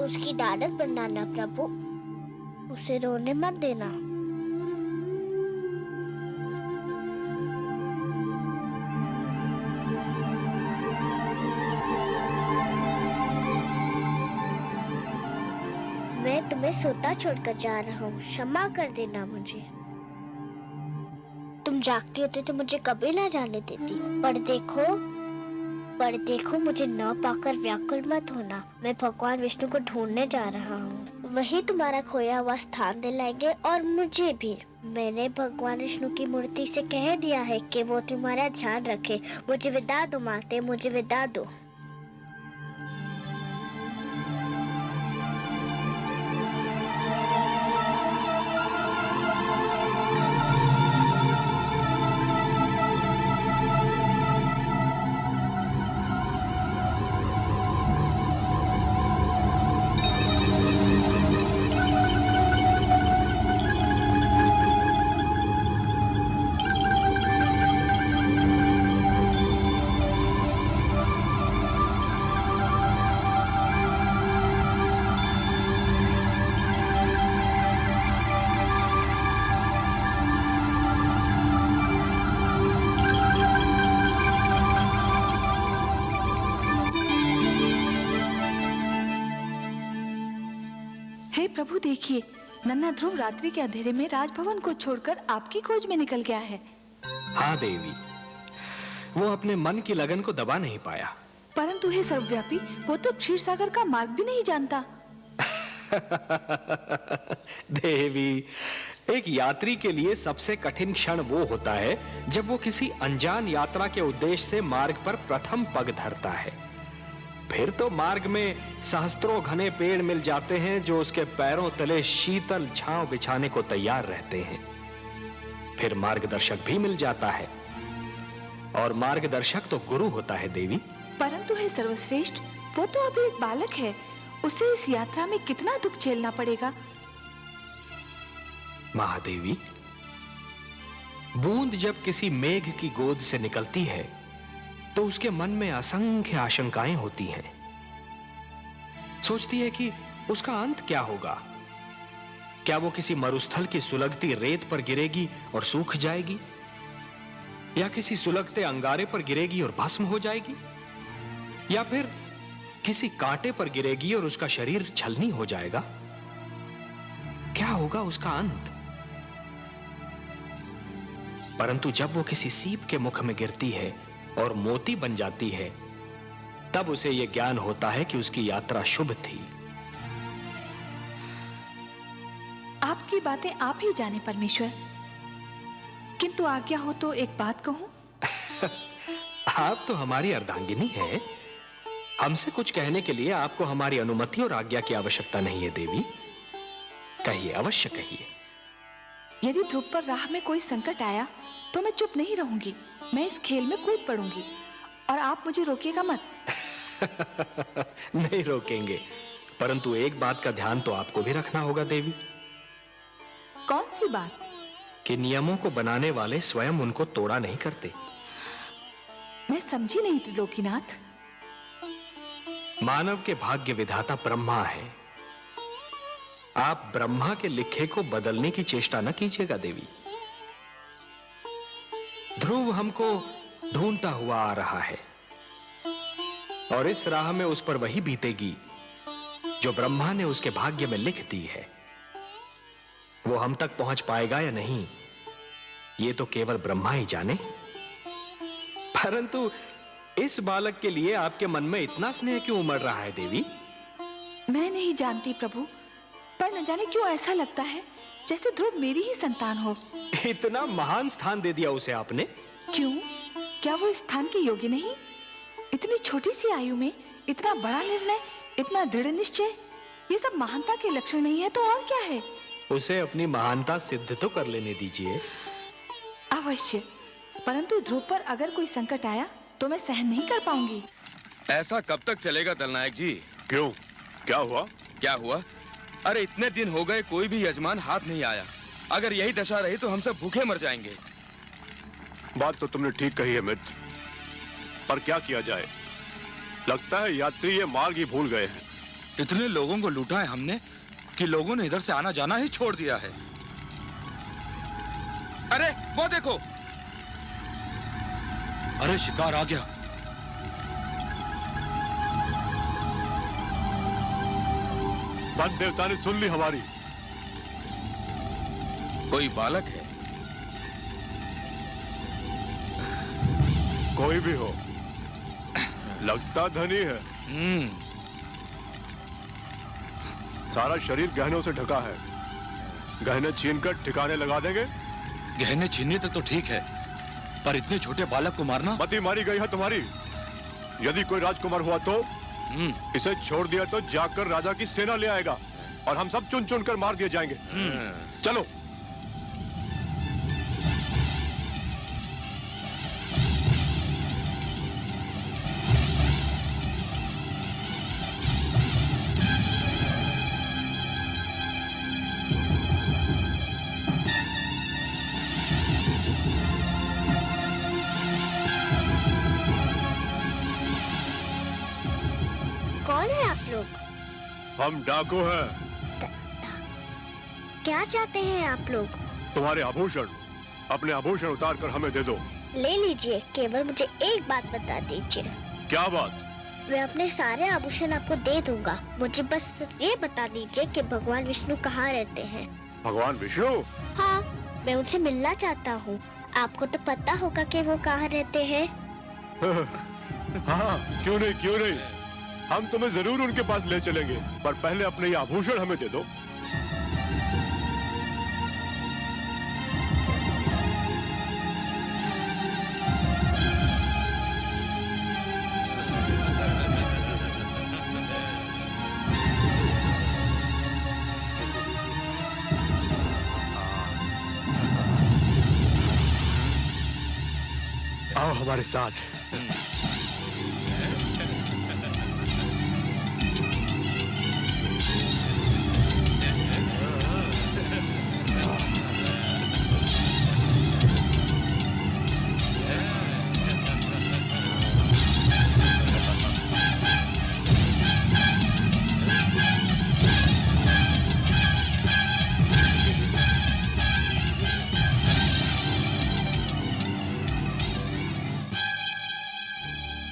उसकी ढाढ़स बढ़ाना प्रभु, उसे रोने मत देना। मैं तुम्हें सोता छोड़कर जा रहा हूँ, क्षमा कर देना मुझे। तुम जागती होती तो मुझे कभी ना जाने देती। पर देखो मुझे न पाकर व्याकुल मत होना। मैं भगवान विष्णु को ढूंढने जा रहा हूँ। वही तुम्हारा खोया हुआ स्थान दिलाएंगे और मुझे भी। मैंने भगवान विष्णु की मूर्ति से कह दिया है कि वो तुम्हारा ध्यान रखे। मुझे विदा दो माते, मुझे विदा दो। प्रभु देखिए, नन्हा ध्रुव रात्रि के अंधेरे में राजभवन को छोड़कर आपकी खोज में निकल गया है। हाँ देवी, वो अपने मन की लगन को दबा नहीं पाया। परंतु हे सर्वव्यापी, वो तो क्षीर सागर का मार्ग भी नहीं जानता। देवी, एक यात्री के लिए सबसे कठिन क्षण वो होता है जब वो किसी अनजान यात्रा के उद्देश्य से मार्ग पर प्रथम पग धरता है। फिर तो मार्ग में सहस्त्रों घने पेड़ मिल जाते हैं जो उसके पैरों तले शीतल छांव बिछाने को तैयार रहते हैं। फिर मार्गदर्शक भी मिल जाता है, और मार्गदर्शक तो गुरु होता है देवी। परंतु हे सर्वश्रेष्ठ, वो तो अभी एक बालक है। उसे इस यात्रा में कितना दुख झेलना पड़ेगा। महादेवी, बूंद जब किसी मेघ की गोद से निकलती है तो उसके मन में असंख्य आशंकाएं होती हैं। सोचती है कि उसका अंत क्या होगा। क्या वो किसी मरुस्थल की सुलगती रेत पर गिरेगी और सूख जाएगी, या किसी सुलगते अंगारे पर गिरेगी और भस्म हो जाएगी, या फिर किसी कांटे पर गिरेगी और उसका शरीर छलनी हो जाएगा। क्या होगा उसका अंत। परंतु जब वो किसी सीप के मुख में गिरती है और मोती बन जाती है, तब उसे यह ज्ञान होता है कि उसकी यात्रा शुभ थी। आपकी बातें आप ही जाने परमेश्वर, किंतु आज्ञा हो तो एक बात कहूं। आप तो हमारी अर्धांगिनी हैं। हमसे कुछ कहने के लिए आपको हमारी अनुमति और आज्ञा की आवश्यकता नहीं है देवी। कहिए, अवश्य कहिए। यदि ध्रुव पर राह में कोई संकट आया तो मैं चुप नहीं रहूंगी। मैं इस खेल में कूद पड़ूंगी और आप मुझे रोकिएगा मत। नहीं रोकेंगे, परंतु एक बात का ध्यान तो आपको भी रखना होगा देवी। कौन सी बात? कि नियमों को बनाने वाले स्वयं उनको तोड़ा नहीं करते। मैं समझी नहीं त्रिलोकीनाथ। मानव के भाग्य विधाता ब्रह्मा है। आप ब्रह्मा के लिखे को बदलने की चेष्टा न कीजिएगा देवी। ध्रुव हमको ढूंढता हुआ आ रहा है, और इस राह में उस पर वही बीतेगी जो ब्रह्मा ने उसके भाग्य में लिख दी है। वो हम तक पहुंच पाएगा या नहीं, ये तो केवल ब्रह्मा ही जाने। परंतु इस बालक के लिए आपके मन में इतना स्नेह क्यों उमड़ रहा है देवी? मैं नहीं जानती प्रभु, पर न जाने क्यों ऐसा लगता है जैसे ध्रुव मेरी ही संतान हो। इतना महान स्थान दे दिया उसे आपने। क्यों? क्या वो स्थान के योग्य नहीं? इतनी छोटी सी आयु में इतना बड़ा निर्णय, इतना दृढ़ निश्चय, ये सब महानता के लक्षण नहीं है तो और क्या है? उसे अपनी महानता सिद्ध तो कर लेने दीजिए। अवश्य, परंतु ध्रुव पर अगर कोई संकट आया तो मैं सहन नहीं कर पाऊंगी। ऐसा कब तक चलेगा दलनायक जी? क्यों, क्या हुआ? क्या हुआ? अरे इतने दिन हो गए कोई भी यजमान हाथ नहीं आया। अगर यही दशा रही तो हम सब भूखे मर जाएंगे। बात तो तुमने ठीक कही है मित्र, पर क्या किया जाए? लगता है यात्री ये मार्ग ही भूल गए हैं। इतने लोगों को लूटा है हमने कि लोगों ने इधर से आना जाना ही छोड़ दिया है। अरे वो देखो, अरे शिकार आ गया। वन देवता ने सुन ली हमारी। कोई बालक है? कोई भी हो, लगता धनी है। सारा शरीर गहनों से ढका है। गहने छीनकर ठिकाने लगा देंगे। गहने छीनने तक तो ठीक है, पर इतने छोटे बालक को मारना। मती मारी गई है तुम्हारी। यदि कोई राजकुमार हुआ तो इसे छोड़ दिया तो जाकर राजा की सेना ले आएगा और हम सब चुन चुन कर मार दिए जाएंगे। चलो। कौन है आप लोग? हम डाकू हैं। क्या चाहते हैं आप लोग? तुम्हारे आभूषण, अपने आभूषण उतार कर हमें दे दो। ले लीजिए, केवल मुझे एक बात बता दीजिए। क्या बात? मैं अपने सारे आभूषण आपको दे दूंगा। मुझे बस ये बता दीजिए कि भगवान विष्णु कहाँ रहते हैं। भगवान विष्णु? हाँ, मैं उनसे मिलना चाहता हूँ। आपको तो पता होगा कि वो कहाँ रहते हैं। हाँ, क्यों नहीं, क्यों नहीं। हम तुम्हें जरूर उनके पास ले चलेंगे, पर पहले अपने ये आभूषण हमें दे दो। आओ हमारे साथ।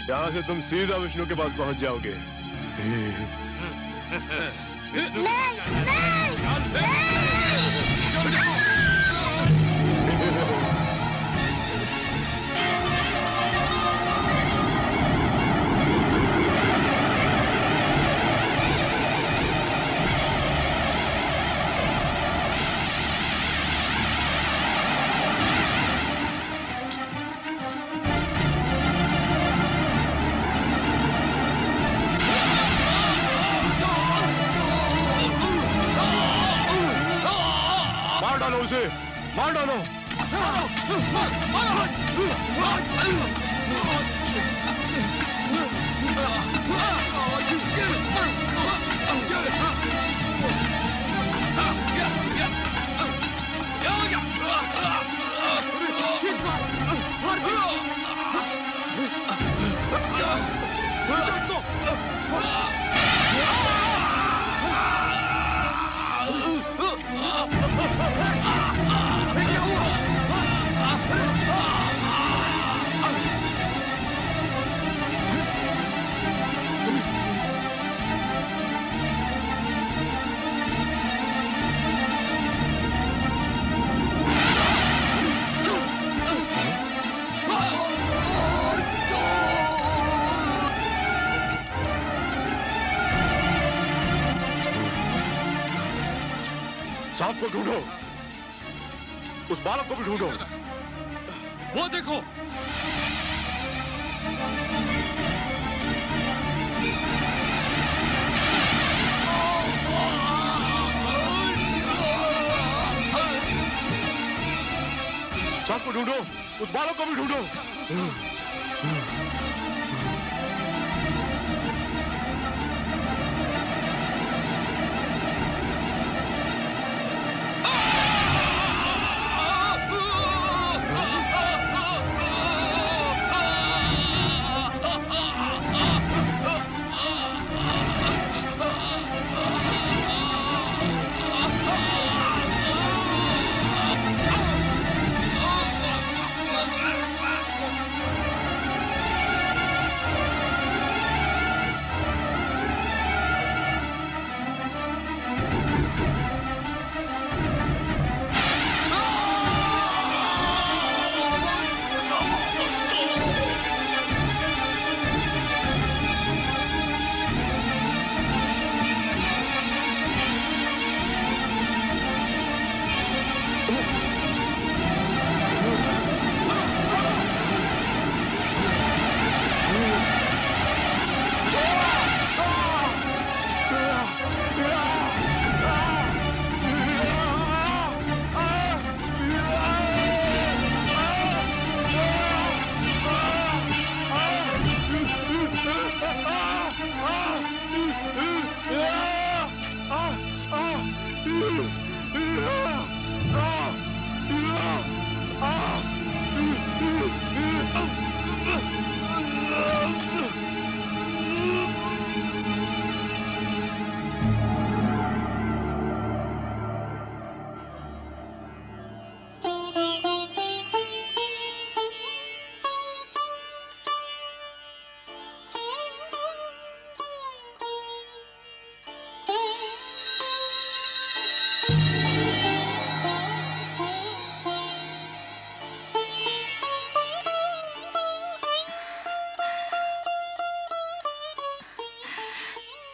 यहाँ से तुम सीधा विष्णु के पास पहुंच जाओगे। मार डालो उसे, मार डालो। सांप को ढूंढो, उस बालक को भी ढूंढो। वो देखो, सबको ढूंढो, उस बालक को भी ढूंढो।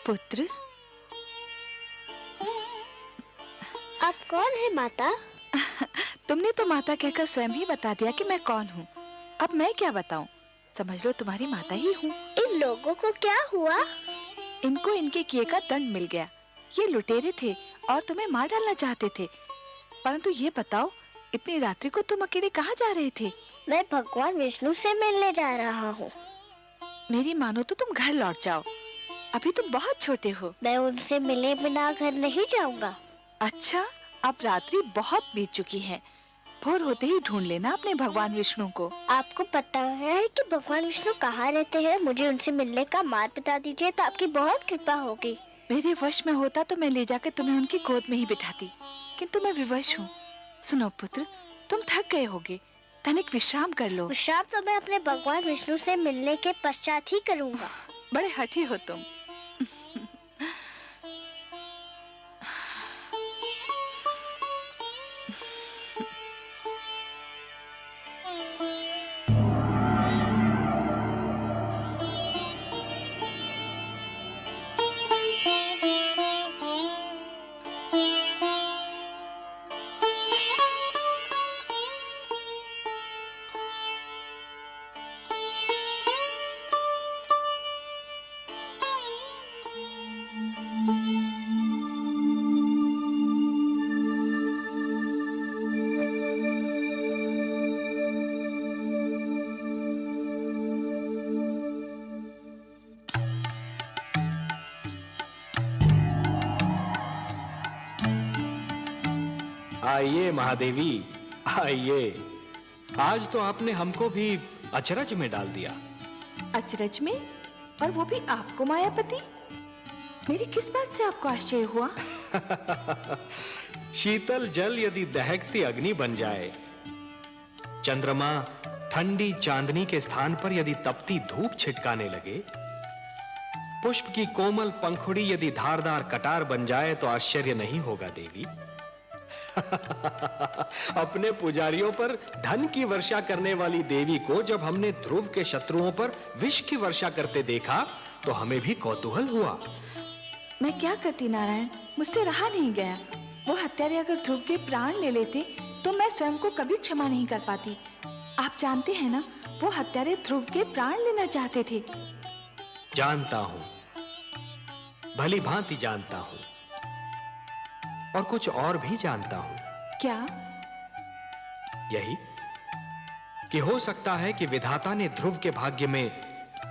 पुत्र, आप कौन है माता? तुमने तो माता कहकर स्वयं ही बता दिया कि मैं कौन हूँ। अब मैं क्या बताऊँ? समझ लो तुम्हारी माता ही हूँ। इन लोगों को क्या हुआ? इनको इनके किए का दंड मिल गया। ये लुटेरे थे और तुम्हें मार डालना चाहते थे। परंतु ये बताओ, इतनी रात्रि को तुम अकेले कहाँ जा रहे थे? मैं भगवान विष्णु से मिलने जा रहा हूँ। मेरी मानो तो तुम घर लौट जाओ, अभी तुम बहुत छोटे हो। मैं उनसे मिले बिना घर नहीं जाऊंगा। अच्छा, अब रात्रि बहुत बीत चुकी है। भोर होते ही ढूंढ लेना अपने भगवान विष्णु को। आपको पता है कि भगवान विष्णु कहाँ रहते हैं? मुझे उनसे मिलने का मार्ग बता दीजिए तो आपकी बहुत कृपा होगी। मेरे वश में होता तो मैं ले जाकर तुम्हें उनकी गोद में ही बिठाती, किंतु मैं विवश हूँ। सुनो पुत्र, तुम थक गए होगे, तनिक विश्राम कर लो। विश्राम तो मैं अपने भगवान विष्णु से मिलने के पश्चात ही करूँगा। बड़े हठी हो तुम। आइए महादेवी, आइए। आज तो आपने हमको भी अचरज में डाल दिया। अचरज में? और वो भी आपको मायापति? मेरी किस बात से आपको आश्चर्य हुआ? शीतल जल यदि दहकती अग्नि बन जाए, चंद्रमा ठंडी चांदनी के स्थान पर यदि तपती धूप छिटकाने लगे, पुष्प की कोमल पंखुड़ी यदि धारदार कटार बन जाए तो आश्चर्य नहीं होगा देवी। अपने पुजारियों पर धन की वर्षा करने वाली देवी को जब हमने ध्रुव के शत्रुओं पर विष की वर्षा करते देखा तो हमें भी कौतूहल हुआ। मैं क्या करती नारायण, मुझसे रहा नहीं गया। वो हत्यारे अगर ध्रुव के प्राण ले लेते तो मैं स्वयं को कभी क्षमा नहीं कर पाती। आप जानते हैं ना, वो हत्यारे ध्रुव के प्राण लेना चाहते थे। जानता हूं, भली भांति जानता हूं, और कुछ और भी जानता हूं। क्या? यही कि हो सकता है कि विधाता ने ध्रुव के भाग्य में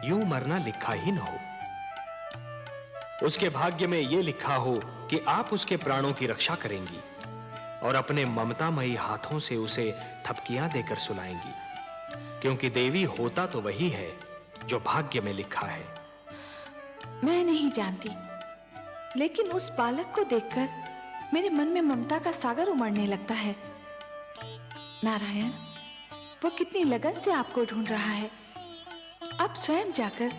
यूं मरना लिखा ही न हो। उसके भाग्य में यह लिखा हो कि आप उसके प्राणों की रक्षा करेंगी और अपने ममतामयी हाथों से उसे थपकियां देकर सुलाएंगी, क्योंकि देवी होता तो वही है जो भाग्य में लिखा है। मैं नहीं जानती, लेकिन उस बालक को देखकर मेरे मन में ममता का सागर उमड़ने लगता है। नारायण, वो कितनी लगन से आपको ढूंढ रहा है। आप स्वयं जाकर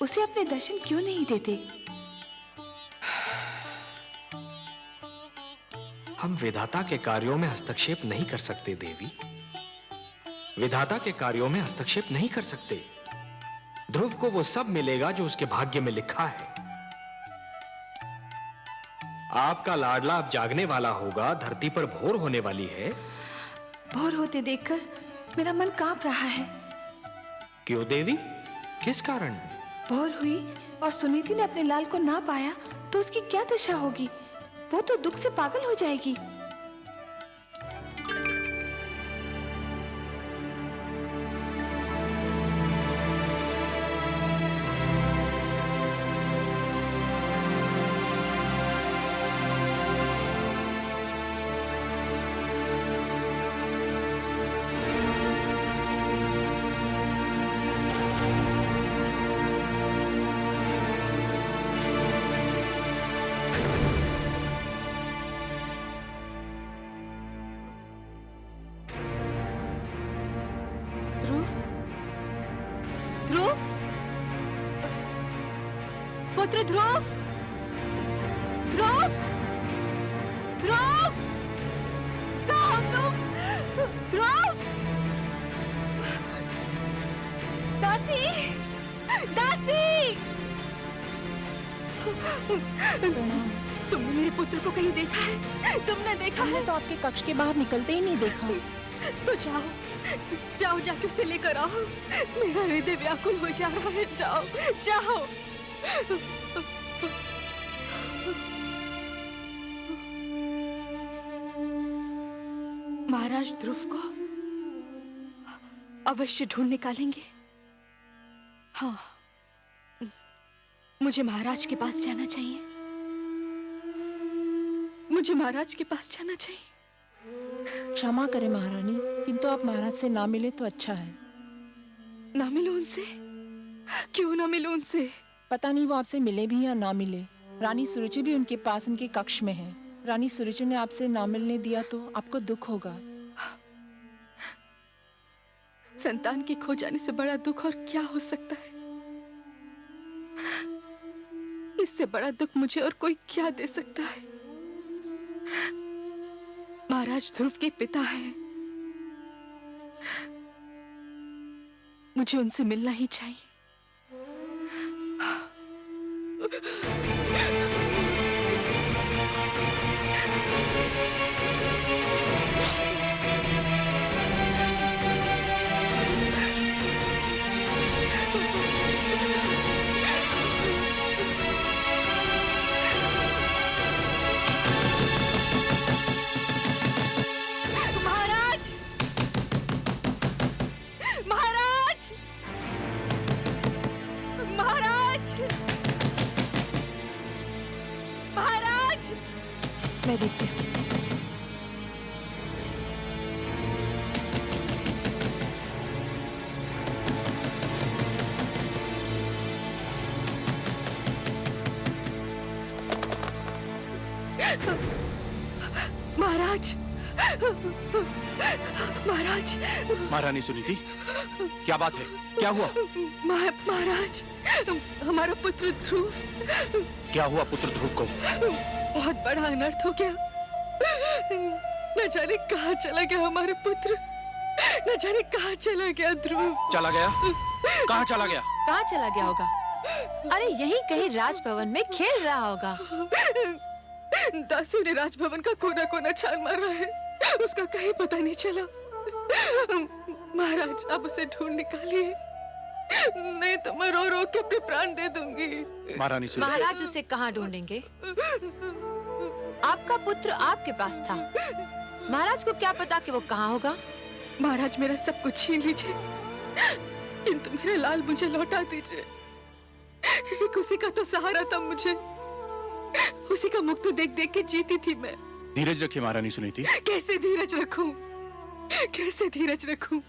उसे अपने दर्शन क्यों नहीं देते? हम विधाता के कार्यों में हस्तक्षेप नहीं कर सकते देवी, विधाता के कार्यों में हस्तक्षेप नहीं कर सकते। ध्रुव को वो सब मिलेगा जो उसके भाग्य में लिखा है। आपका लाडला अब जागने वाला होगा, धरती पर भोर होने वाली है। भोर होते देखकर मेरा मन कांप रहा है। क्यों देवी, किस कारण? भोर हुई और सुनीति ने अपने लाल को ना पाया तो उसकी क्या दशा होगी? वो तो दुख से पागल हो जाएगी। ध्रुव, पुत्र ध्रुव, ध्रुव, ध्रुव, कहाँ हो तुम? ध्रुव, दासी, दासी, तुमने मेरे पुत्र को कहीं देखा है? तुमने देखा है? तो आपके कक्ष के बाहर निकलते ही नहीं देखा। तो जाओ, जाओ जाके उसे लेकर आओ। मेरा हृदय व्याकुल हो जा रहा है। जाओ, जाओ। महाराज ध्रुव को अवश्य ढूंढ निकालेंगे। हाँ, मुझे महाराज के पास जाना चाहिए। मुझे महाराज के पास जाना चाहिए। क्षमा करें महारानी, किंतु आप महाराज से ना मिले तो अच्छा है। ना मिलो उनसे? क्यों ना मिलो उनसे? पता नहीं वो आपसे मिले भी या ना मिले। रानी सुरुचि भी उनके पास उनके कक्ष में है। रानी सुरुचि ने आपसे ना मिलने दिया तो आपको दुख होगा। संतान के खो जाने से बड़ा दुख और क्या हो सकता है? इससे बड़ा दुख मुझे और कोई क्या दे सकता है? महाराज ध्रुव के पिता हैं। मुझे उनसे मिलना ही चाहिए। मैं देखती हूँ। महाराज, महाराज। महारानी सुनीति, क्या बात है? क्या हुआ? महाराज, हमारा पुत्र ध्रुव। क्या हुआ पुत्र ध्रुव को? बहुत बड़ा अनर्थ हो गया। न जाने कहाँ चला गया हमारे पुत्र। न जाने कहाँ चला गया ध्रुव। चला गया? कहाँ चला गया? कहाँ चला गया होगा? अरे यहीं कहीं राजभवन में खेल रहा होगा। दासियों ने राजभवन का कोना कोना छान मारा है, उसका कहीं पता नहीं चला। महाराज आप उसे ढूंढ निकालिए, नहीं तो मैं रो रो के अपने प्राण दे दूंगी। महारानी सुनीति। महाराज उसे कहाँ ढूंढेंगे? आपका पुत्र आपके पास था, महाराज को क्या पता कि वो कहाँ होगा? महाराज मेरा सब कुछ छीन लीजिए, किंतु मेरा लाल मुझे लौटा दीजिए। एक उसी का तो सहारा था मुझे, उसी का मुख तो देख देख के जीती थी मैं। धीरज रखिए महारानी सुनीति। कैसे धीरज रखूं? कैसे धीरज रखूं?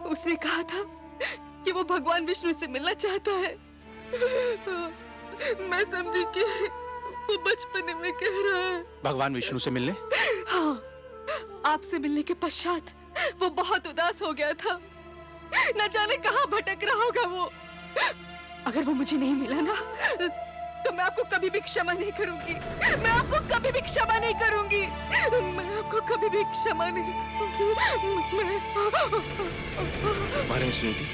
उसने कहा था कि वो भगवान विष्णु से मिलना चाहता है। मैं समझी कि वो बचपने में कह रहा है। भगवान विष्णु से मिलने? हाँ, आपसे मिलने के पश्चात वो बहुत उदास हो गया था, न जाने कहाँ भटक रहा होगा वो। अगर वो मुझे नहीं मिला ना, तो मैं आपको कभी भी क्षमा नहीं करूंगी। मैं आपको कभी भी क्षमा नहीं करूंगी। मैं आपको कभी भी क्षमा नहीं करूंगी। महारानी सुनीति,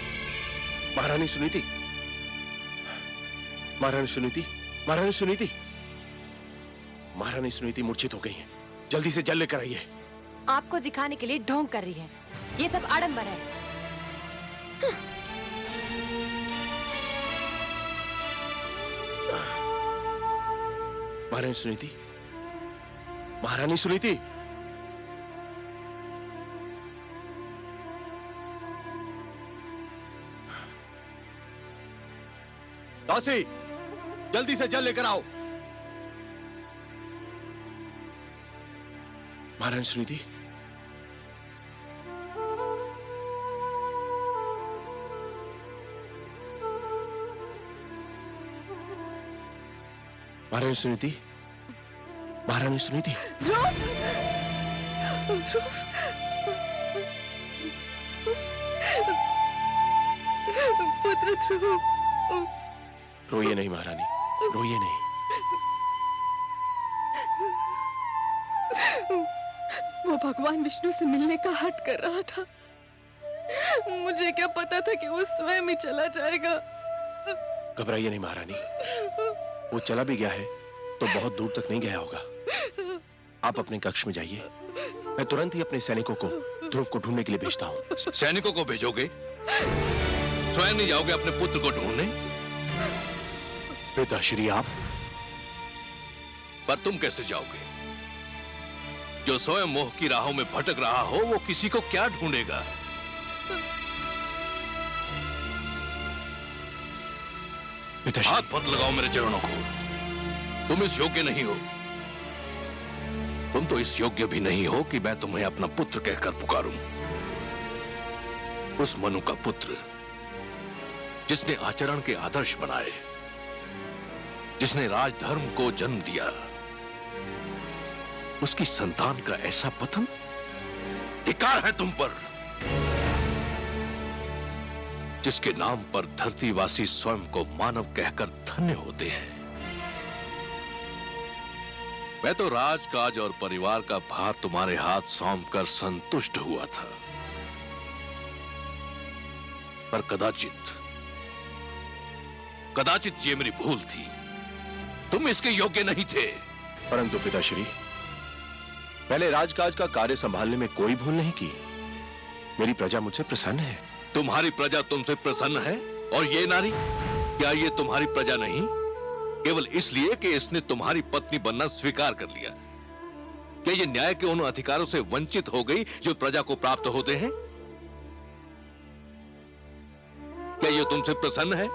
महारानी सुनीति, महारानी सुनीति, महारानी सुनीति, महारानी सुनीति मूर्छित हो गई हैं। जल्दी से जल लेकर आइए। आपको दिखाने के लिए ढोंग कर रही है, ये सब आडंबर है। महारानी सुनीति, महारानी सुनीति, दासी जल्दी से जल लेकर आओ। महारानी सुनीति, महारानी सुनीति, महारानी सुनीति। पुत्र ध्रुव, रोइए नहीं महारानी, रोइए नहीं। वो भगवान विष्णु से मिलने का हट कर रहा था। मुझे क्या पता था कि वो स्वयं ही चला जाएगा। घबराइए नहीं महारानी, वो चला भी गया है तो बहुत दूर तक नहीं गया होगा। आप अपने कक्ष में जाइए, मैं तुरंत ही अपने सैनिकों को ध्रुव को ढूंढने के लिए भेजता हूँ। सैनिकों को भेजोगे? स्वयं नहीं जाओगे अपने पुत्र को ढूंढने? पिताश्री आप? पर तुम कैसे जाओगे? जो स्वयं मोह की राहों में भटक रहा हो वो किसी को क्या ढूंढेगा? हाथ मत लगाओ मेरे चरणों को, तुम इस योग्य नहीं हो। तुम तो इस योग्य भी नहीं हो कि मैं तुम्हें अपना पुत्र कहकर पुकारूं। उस मनु का पुत्र जिसने आचरण के आदर्श बनाए, जिसने राजधर्म को जन्म दिया, उसकी संतान का ऐसा पतन? धिक्कार है तुम पर, जिसके नाम पर धरतीवासी स्वयं को मानव कहकर धन्य होते हैं। मैं तो राजकाज और परिवार का भार तुम्हारे हाथ सौंपकर संतुष्ट हुआ था, पर कदाचित ये मेरी भूल थी। तुम इसके योग्य नहीं थे। परंतु पिताश्री, मैंने राजकाज का कार्य संभालने में कोई भूल नहीं की। मेरी प्रजा मुझसे प्रसन्न है। तुम्हारी प्रजा तुमसे प्रसन्न है, और ये नारी, क्या ये तुम्हारी प्रजा नहीं? केवल इसलिए कि इसने तुम्हारी पत्नी बनना स्वीकार कर लिया। क्या ये न्याय के उन अधिकारों से वंचित हो गई जो प्रजा को प्राप्त होते हैं? क्या ये तुमसे प्रसन्न है?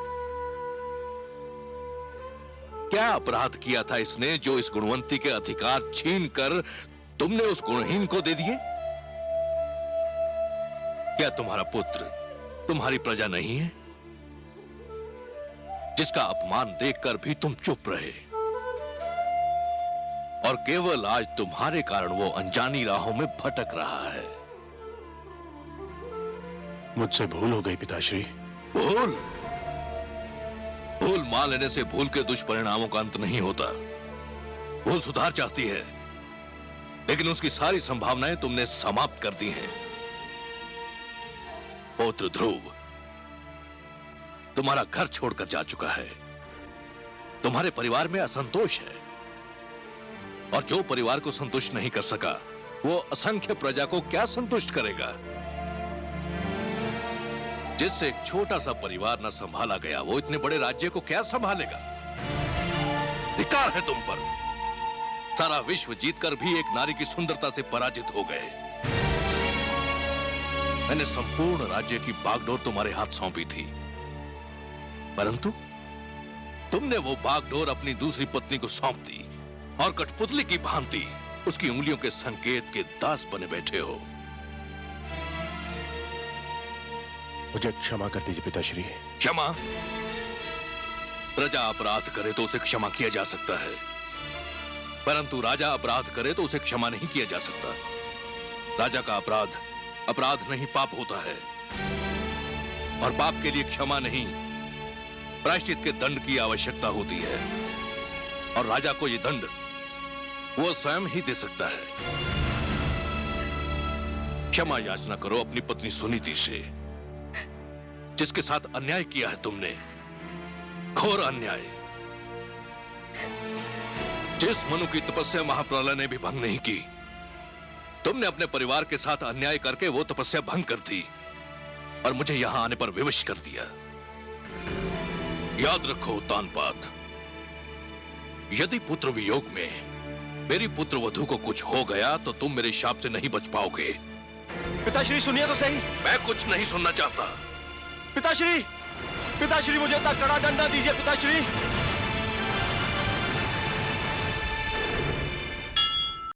क्या अपराध किया था इसने जो इस गुणवंती के अधिकार छीनकर तुमने उस गुणहीन को दे दिए? क्या तुम्हारा पुत्र तुम्हारी प्रजा नहीं है, जिसका अपमान देखकर भी तुम चुप रहे, और केवल आज तुम्हारे कारण वो अनजानी राहों में भटक रहा है? मुझसे भूल हो गई पिताश्री। भूल मान लेने से भूल के दुष्परिणामों का अंत नहीं होता। भूल सुधार चाहती है, लेकिन उसकी सारी संभावनाएं तुमने समाप्त कर दी हैं। पौत्र ध्रुव तुम्हारा घर छोड़कर जा चुका है। तुम्हारे परिवार में असंतोष है, और जो परिवार को संतुष्ट नहीं कर सका वो असंख्य प्रजा को क्या संतुष्ट करेगा? जिससे एक छोटा सा परिवार न संभाला गया, वो इतने बड़े राज्य को क्या संभालेगा? धिक्कार है तुम पर। सारा विश्व जीतकर भी एक नारी की सुंदरता से पराजित हो गए। मैंने संपूर्ण राज्य की बागडोर तुम्हारे हाथ सौंपी थी, परंतु तुमने वो बागडोर अपनी दूसरी पत्नी को सौंप दी और कठपुतली की भांति उसकी उंगलियों के संकेत के दास बने बैठे हो। मुझे क्षमा कर दीजिए पिताश्री। क्षमा? प्रजा अपराध करे तो उसे क्षमा किया जा सकता है, परंतु राजा अपराध करे तो उसे क्षमा नहीं किया जा सकता। राजा का अपराध अपराध नहीं, पाप होता है, और पाप के लिए क्षमा नहीं, प्रायश्चित के दंड की आवश्यकता होती है, और राजा को यह दंड वो स्वयं ही दे सकता है। क्षमा याचना करो अपनी पत्नी सुनीति से, जिसके साथ अन्याय किया है तुमने, घोर अन्याय। जिस मनु की तपस्या महाप्रलय ने भी भंग नहीं की, तुमने अपने परिवार के साथ अन्याय करके वो तपस्या भंग कर दी और मुझे यहां आने पर विवश कर दिया। याद रखो तानपात, यदि पुत्र वियोग में मेरी पुत्र वधू को कुछ हो गया तो तुम मेरे शाप से नहीं बच पाओगे। पिताश्री सुनिए तो सही। मैं कुछ नहीं सुनना चाहता। पिताश्री, पिताश्री मुझे इतना कड़ा डंडा दीजिए पिताश्री।